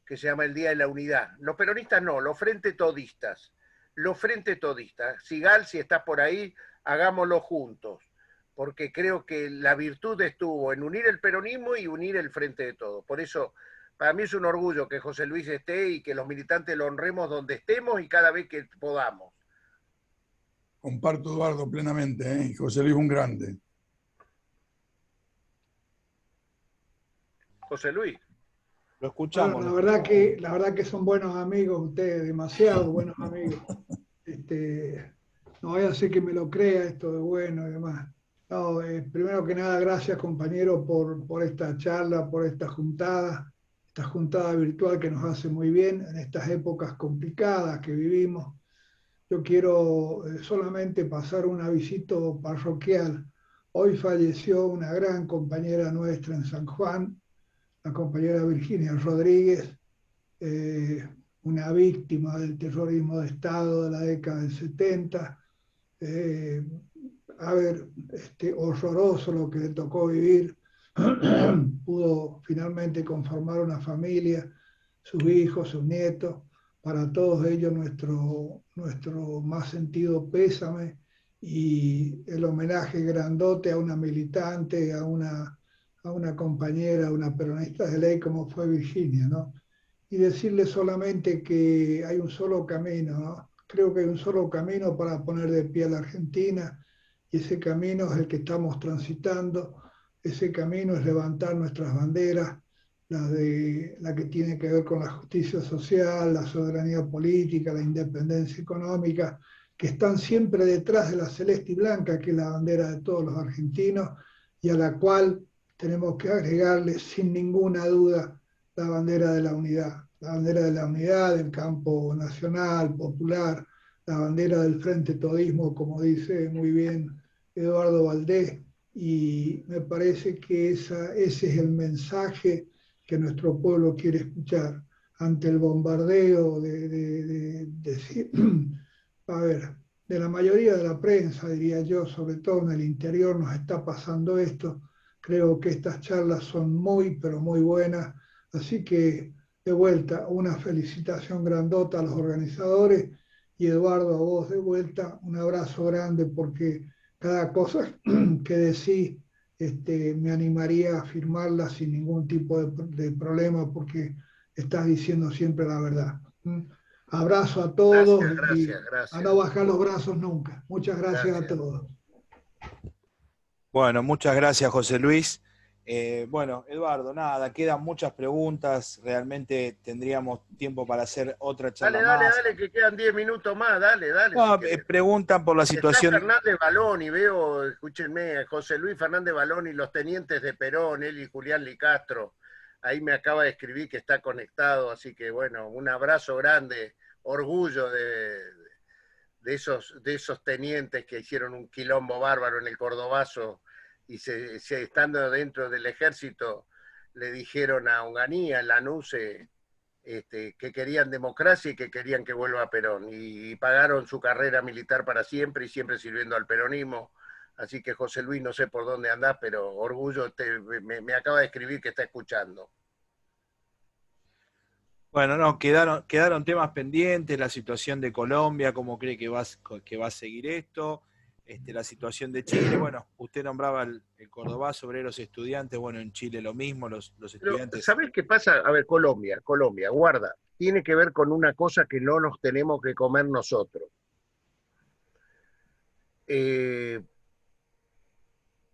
S4: que se llama el Día de la Unidad. Los peronistas no, los frente todistas. Los frente todistas. Sigal, si estás por ahí, hagámoslo juntos, porque creo que la virtud estuvo en unir el peronismo y unir el frente de todos. Por eso, para mí es un orgullo que José Luis esté y que los militantes lo honremos donde estemos y cada vez que podamos.
S8: Comparto, Eduardo, plenamente, ¿eh? José Luis, un grande.
S4: José Luis.
S2: Lo escuchamos.
S9: Bueno, la verdad que son buenos amigos ustedes, demasiado buenos amigos. No vaya a ser que me lo crea esto de bueno y demás. No, primero que nada, gracias, compañero, por esta charla, por esta juntada virtual que nos hace muy bien en estas épocas complicadas que vivimos. Yo quiero solamente pasar un avisito parroquial. Hoy falleció una gran compañera nuestra en San Juan, la compañera Virginia Rodríguez, una víctima del terrorismo de Estado de la década del 70. Horroroso lo que le tocó vivir. Pudo finalmente conformar una familia, sus hijos, sus nietos. Para todos ellos nuestro más sentido pésame y el homenaje grandote a una militante, a una compañera, a una peronista de ley como fue Virginia, ¿no? Y decirle solamente que hay un solo camino, ¿no? Creo que hay un solo camino para poner de pie a la Argentina, y ese camino es el que estamos transitando. Ese camino es levantar nuestras banderas, la que tiene que ver con la justicia social, la soberanía política, la independencia económica, que están siempre detrás de la celeste y blanca, que es la bandera de todos los argentinos, y a la cual tenemos que agregarle sin ninguna duda la bandera de la unidad. La bandera de la unidad del campo nacional, popular, la bandera del frente todismo, como dice muy bien Eduardo Valdés, y me parece que ese es el mensaje que nuestro pueblo quiere escuchar ante el bombardeo a ver, de la mayoría de la prensa, diría yo, sobre todo en el interior nos está pasando esto. Creo que estas charlas son muy, pero muy buenas, así que de vuelta una felicitación grandota a los organizadores, y Eduardo, a vos de vuelta un abrazo grande, porque cada cosa que decís me animaría a firmarla sin ningún tipo de problema, porque estás diciendo siempre la verdad. Abrazo a todos y a no bajar los brazos nunca. Muchas gracias a todos.
S2: Bueno, muchas gracias, José Luis. Bueno, Eduardo, nada, quedan muchas preguntas. Realmente tendríamos tiempo para hacer otra charla más.
S4: Dale, que quedan 10 minutos más, dale.
S2: No,
S4: Si
S2: preguntan por la situación.
S4: Está Fernández Baloni, veo, escúchenme, José Luis Fernández Baloni, los tenientes de Perón, él y Julián Licastro. Ahí me acaba de escribir que está conectado, así que bueno, un abrazo grande, orgullo de esos tenientes que hicieron un quilombo bárbaro en el Cordobazo y estando dentro del ejército le dijeron a Onganía, en Lanús, que querían democracia y que querían que vuelva Perón, y pagaron su carrera militar para siempre y siempre sirviendo al peronismo. Así que José Luis, no sé por dónde andás, pero orgullo, me acaba de escribir que está escuchando.
S2: Bueno, no, quedaron temas pendientes, la situación de Colombia, cómo cree que va a seguir esto, la situación de Chile. Bueno, usted nombraba el Cordobazo, obreros estudiantes, bueno, en Chile lo mismo, los estudiantes.
S4: ¿Sabés qué pasa? A ver, Colombia, guarda, tiene que ver con una cosa que no nos tenemos que comer nosotros.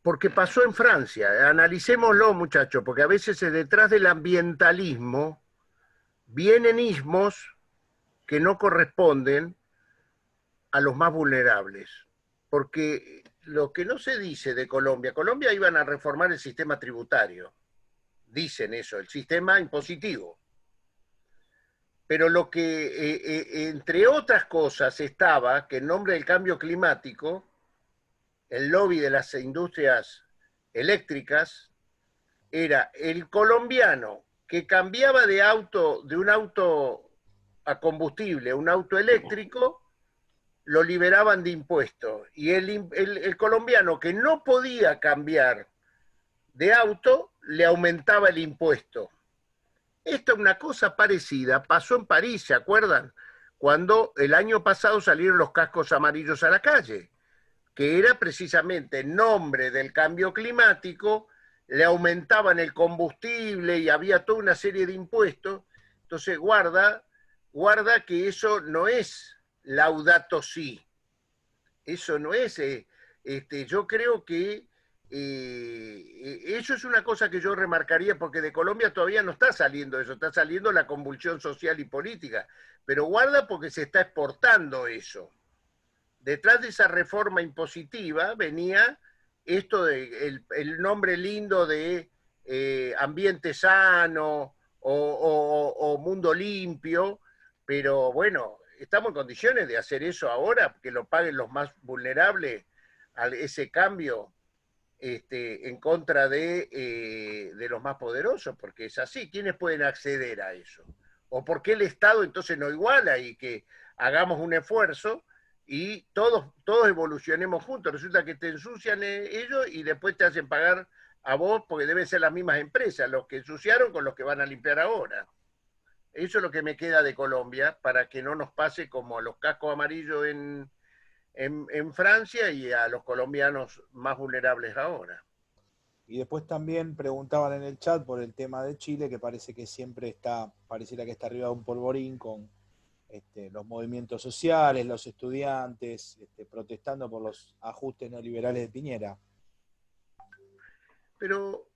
S4: Porque pasó en Francia, analicémoslo, muchachos, porque a veces detrás del ambientalismo vienen ismos que no corresponden a los más vulnerables. Porque lo que no se dice de Colombia iban a reformar el sistema tributario. Dicen eso, el sistema impositivo. Pero lo que, entre otras cosas, estaba que en nombre del cambio climático, el lobby de las industrias eléctricas, era el colombiano que cambiaba de un auto a combustible a un auto eléctrico, lo liberaban de impuestos. Y el colombiano que no podía cambiar de auto, le aumentaba el impuesto. Esta es una cosa parecida, pasó en París, ¿se acuerdan? Cuando el año pasado salieron los cascos amarillos a la calle, que era precisamente en nombre del cambio climático, le aumentaban el combustible y había toda una serie de impuestos. Entonces guarda que eso no es Laudato Si. Eso no es, yo creo que eso es una cosa que yo remarcaría, porque de Colombia todavía no está saliendo eso, está saliendo la convulsión social y política, pero guarda porque se está exportando eso. Detrás de esa reforma impositiva venía esto de el nombre lindo de ambiente sano o mundo limpio, pero bueno, estamos en condiciones de hacer eso ahora, que lo paguen los más vulnerables a ese cambio en contra de los más poderosos, porque es así. ¿Quiénes pueden acceder a eso? ¿O por qué el Estado entonces no iguala y que hagamos un esfuerzo y todos evolucionemos juntos? Resulta que te ensucian ellos y después te hacen pagar a vos, porque deben ser las mismas empresas, los que ensuciaron con los que van a limpiar ahora. Eso es lo que me queda de Colombia, para que no nos pase como a los cascos amarillos en Francia y a los colombianos más vulnerables ahora.
S2: Y después también preguntaban en el chat por el tema de Chile, que parece que siempre pareciera que está arriba de un polvorín con los movimientos sociales, los estudiantes, protestando por los ajustes neoliberales de Piñera.
S4: Pero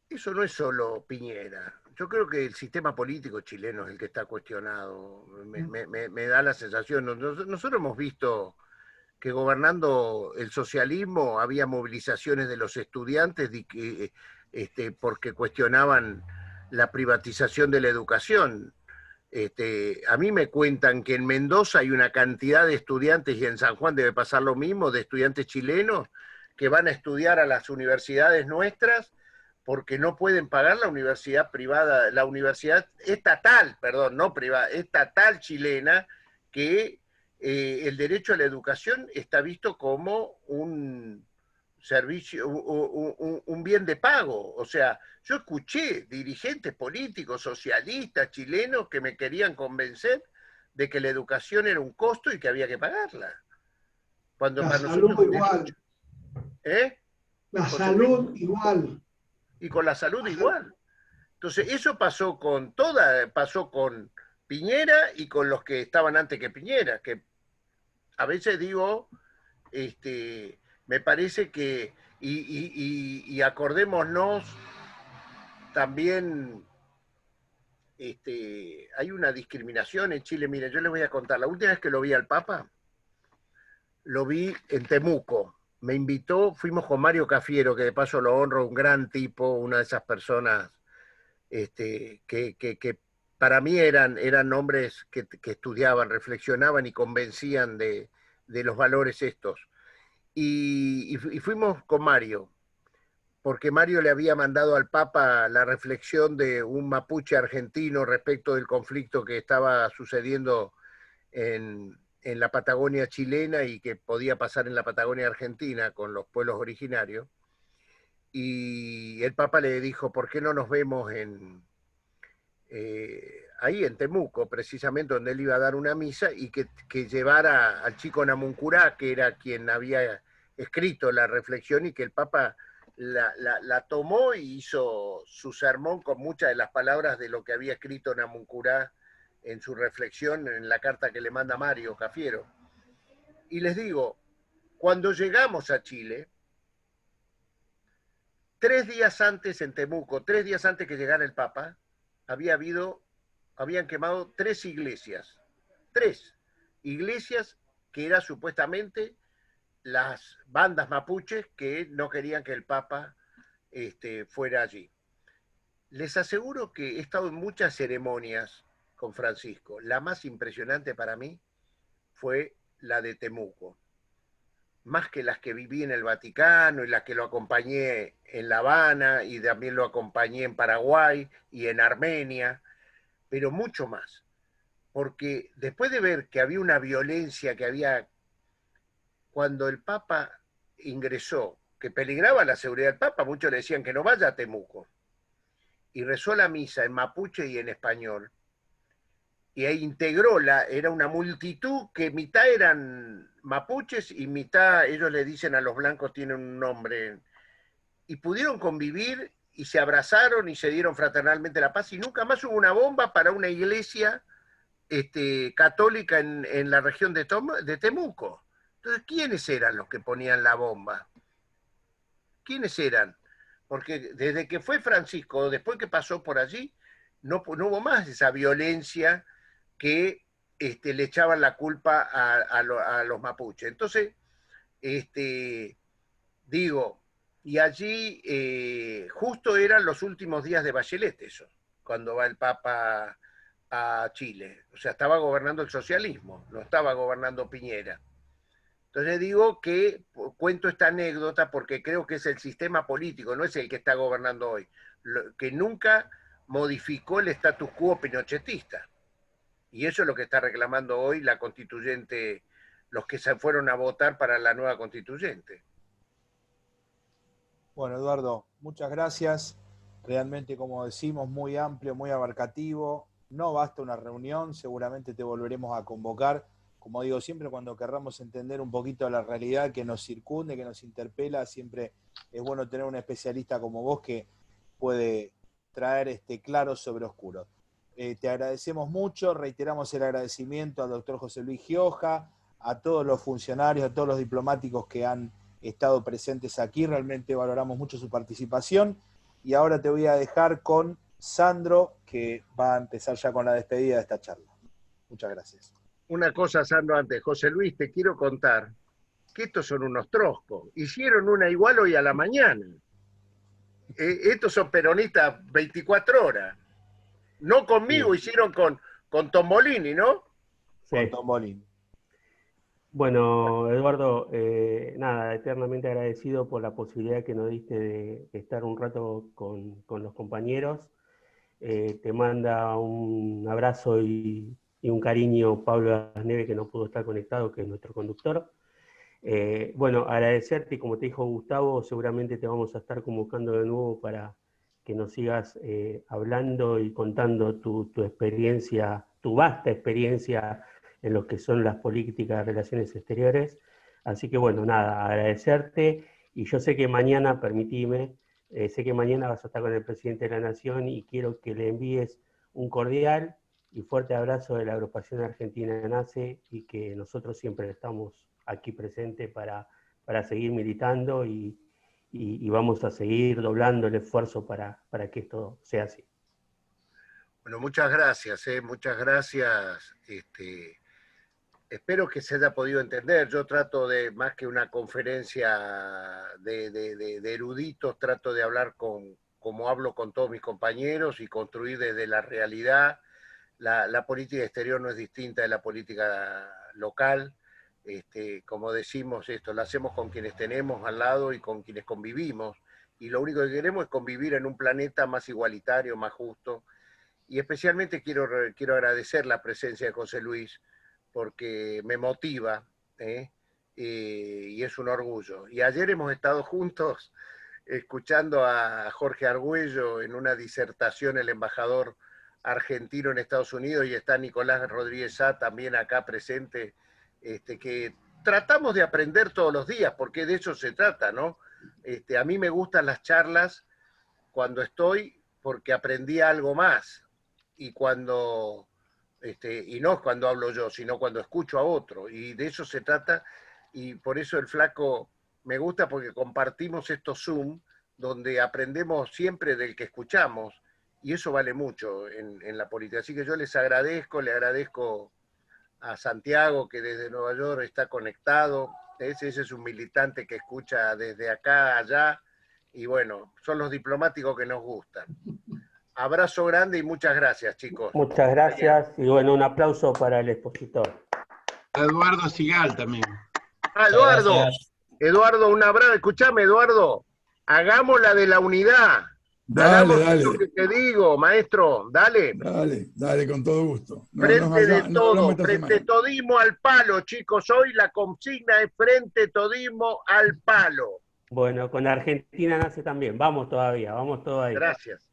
S4: eso no es solo Piñera. Yo creo que el sistema político chileno es el que está cuestionado. Me da la sensación. Nosotros hemos visto que gobernando el socialismo había movilizaciones de los estudiantes porque cuestionaban la privatización de la educación. A mí me cuentan que en Mendoza hay una cantidad de estudiantes, y en San Juan debe pasar lo mismo, de estudiantes chilenos que van a estudiar a las universidades nuestras porque no pueden pagar la universidad privada, la universidad estatal, perdón, no privada, estatal chilena, que el derecho a la educación está visto como un servicio, un bien de pago. O sea, yo escuché dirigentes políticos socialistas chilenos que me querían convencer de que la educación era un costo y que había que pagarla. Cuando
S9: la
S4: para
S9: salud
S4: nosotros
S9: igual. La
S4: José
S9: salud
S4: Luis,
S9: igual.
S4: y con la salud igual. Entonces, eso pasó pasó con Piñera y con los que estaban antes que Piñera, que a veces digo, me parece que, y acordémonos también, hay una discriminación en Chile. Miren, yo les voy a contar, la última vez que lo vi al Papa, lo vi en Temuco. Me invitó, fuimos con Mario Cafiero, que de paso lo honro, un gran tipo, una de esas personas que para mí eran hombres que estudiaban, reflexionaban y convencían de los valores estos. Y fuimos con Mario, porque Mario le había mandado al Papa la reflexión de un mapuche argentino respecto del conflicto que estaba sucediendo en la Patagonia chilena y que podía pasar en la Patagonia argentina con los pueblos originarios. Y el Papa le dijo, ¿por qué no nos vemos ahí en Temuco, precisamente donde él iba a dar una misa, y que llevara al chico Namuncurá, que era quien había escrito la reflexión, y que el Papa la tomó y hizo su sermón con muchas de las palabras de lo que había escrito Namuncurá en su reflexión en la carta que le manda Mario Cafiero. Y les digo, cuando llegamos a Chile, 3 días antes en Temuco, 3 días antes que llegara el Papa, habían quemado 3 iglesias. 3 iglesias que eran supuestamente las bandas mapuches que no querían que el Papa fuera allí. Les aseguro que he estado en muchas ceremonias con Francisco. La más impresionante para mí fue la de Temuco. Más que las que viví en el Vaticano y las que lo acompañé en La Habana y también lo acompañé en Paraguay y en Armenia, pero mucho más. Porque después de ver que había una violencia, que había, cuando el Papa ingresó, que peligraba la seguridad del Papa, muchos le decían que no vaya a Temuco, y rezó la misa en mapuche y en español, y ahí integró, era una multitud que mitad eran mapuches y mitad, ellos le dicen a los blancos, tienen un nombre, y pudieron convivir y se abrazaron y se dieron fraternalmente la paz, y nunca más hubo una bomba para una iglesia católica en la región de Temuco. Entonces, ¿quiénes eran los que ponían la bomba? ¿Quiénes eran? Porque desde que fue Francisco, después que pasó por allí, no hubo más esa violencia que le echaban la culpa a los mapuches. Entonces, digo, y allí justo eran los últimos días de Bachelet, eso, cuando va el Papa a Chile. O sea, estaba gobernando el socialismo, no estaba gobernando Piñera. Entonces digo que cuento esta anécdota porque creo que es el sistema político, no es el que está gobernando hoy, que nunca modificó el status quo pinochetista. Y eso es lo que está reclamando hoy la constituyente, los que se fueron a votar para la nueva constituyente.
S2: Bueno, Eduardo, muchas gracias. Realmente, como decimos, muy amplio, muy abarcativo. No basta una reunión, seguramente te volveremos a convocar. Como digo siempre, cuando querramos entender un poquito la realidad que nos circunde, que nos interpela, siempre es bueno tener un especialista como vos que puede traer claro sobre oscuro. te agradecemos mucho, reiteramos el agradecimiento al doctor José Luis Gioja, a todos los funcionarios, a todos los diplomáticos que han estado presentes aquí, realmente valoramos mucho su participación. Y ahora te voy a dejar con Sandro, que va a empezar ya con la despedida de esta charla. Muchas gracias.
S4: Una cosa, Sandro, antes. José Luis, te quiero contar que estos son unos troscos. Hicieron una igual hoy a la mañana. Estos son peronistas 24 horas. No conmigo, hicieron con Tombolini, ¿no?
S1: Sí.
S2: Con Tombolini.
S1: Bueno, Eduardo, nada, eternamente agradecido por la posibilidad que nos diste de estar un rato con los compañeros. Te manda un abrazo y un cariño Pablo Asneve, que no pudo estar conectado, que es nuestro conductor. Bueno, agradecerte, y como te dijo Gustavo, seguramente te vamos a estar convocando de nuevo para que nos sigas hablando y contando tu experiencia, tu vasta experiencia en lo que son las políticas de relaciones exteriores. Así que bueno, nada, agradecerte, y yo sé que mañana, permitime, sé que mañana vas a estar con el presidente de la Nación y quiero que le envíes un cordial y fuerte abrazo de la agrupación argentina NACE, y que nosotros siempre estamos aquí presentes para seguir militando y vamos a seguir doblando el esfuerzo para que esto sea así.
S4: Bueno, muchas gracias, muchas gracias. Espero que se haya podido entender. Yo trato de, más que una conferencia de eruditos, trato de hablar como hablo con todos mis compañeros y construir desde la realidad. La política exterior no es distinta de la política local. Como decimos esto, la hacemos con quienes tenemos al lado y con quienes convivimos. Y lo único que queremos es convivir en un planeta más igualitario, más justo. Y especialmente quiero agradecer la presencia de José Luis, porque me motiva, y es un orgullo. Y ayer hemos estado juntos escuchando a Jorge Argüello en una disertación, el embajador argentino en Estados Unidos, y está Nicolás Rodríguez Sá también acá presente, que tratamos de aprender todos los días, porque de eso se trata, ¿no? A mí me gustan las charlas cuando estoy, porque aprendí algo más, y cuando... y no cuando hablo yo, sino cuando escucho a otro, y de eso se trata, y por eso el Flaco me gusta, porque compartimos estos Zoom, donde aprendemos siempre del que escuchamos, y eso vale mucho en la política. Así que yo les agradezco, le agradezco a Santiago, que desde Nueva York está conectado, ese es un militante que escucha desde acá a allá, y bueno, son los diplomáticos que nos gustan. Abrazo grande y muchas gracias, chicos.
S1: Muchas gracias, y bueno, un aplauso para el expositor.
S10: Eduardo Sigal también.
S4: Ah, Eduardo, Eduardo, un abrazo. Escuchame, Eduardo, hagamos la de la unidad.
S8: Dale, dale.
S4: Lo que te digo, maestro, dale.
S8: Dale, con todo gusto.
S4: Frente todismo al palo, chicos. Hoy la consigna es frente todismo al palo.
S1: Bueno, con Argentina NACE también, vamos todavía, vamos todo ahí.
S4: Gracias.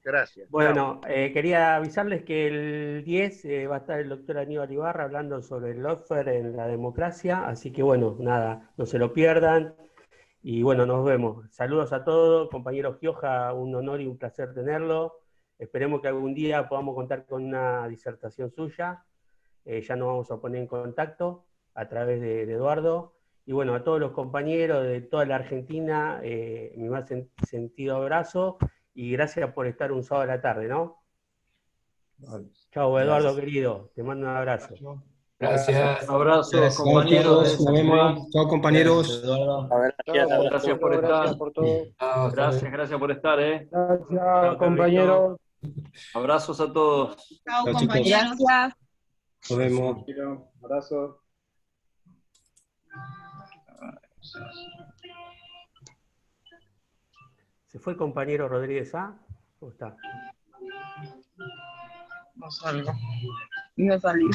S1: Bueno, quería avisarles que el 10 va a estar el doctor Aníbal Ibarra hablando sobre el lawfare en la democracia, así que bueno, nada, no se lo pierdan, y bueno, nos vemos. Saludos a todos, compañero Gioja, un honor y un placer tenerlo. Esperemos que algún día podamos contar con una disertación suya. Ya nos vamos a poner en contacto a través de Eduardo. Y bueno, a todos los compañeros de toda la Argentina, mi más sentido abrazo, y gracias por estar un sábado a la tarde, ¿no?
S8: Vale.
S1: Chao, Eduardo, querido, te mando un abrazo.
S6: Gracias.
S11: Abrazos, compañeros. Nos vemos. Chao, compañeros.
S5: Gracias
S11: por estar.
S6: Gracias por todo.
S11: Gracias por estar,
S1: Gracias, compañeros.
S11: Abrazos a todos.
S3: Chao,
S11: Chao,
S3: compañeros.
S11: Gracias. Nos vemos.
S7: Abrazo.
S1: ¿Se fue el compañero Rodríguez A? ¿Cómo está?
S12: No salgo. Iba a salir.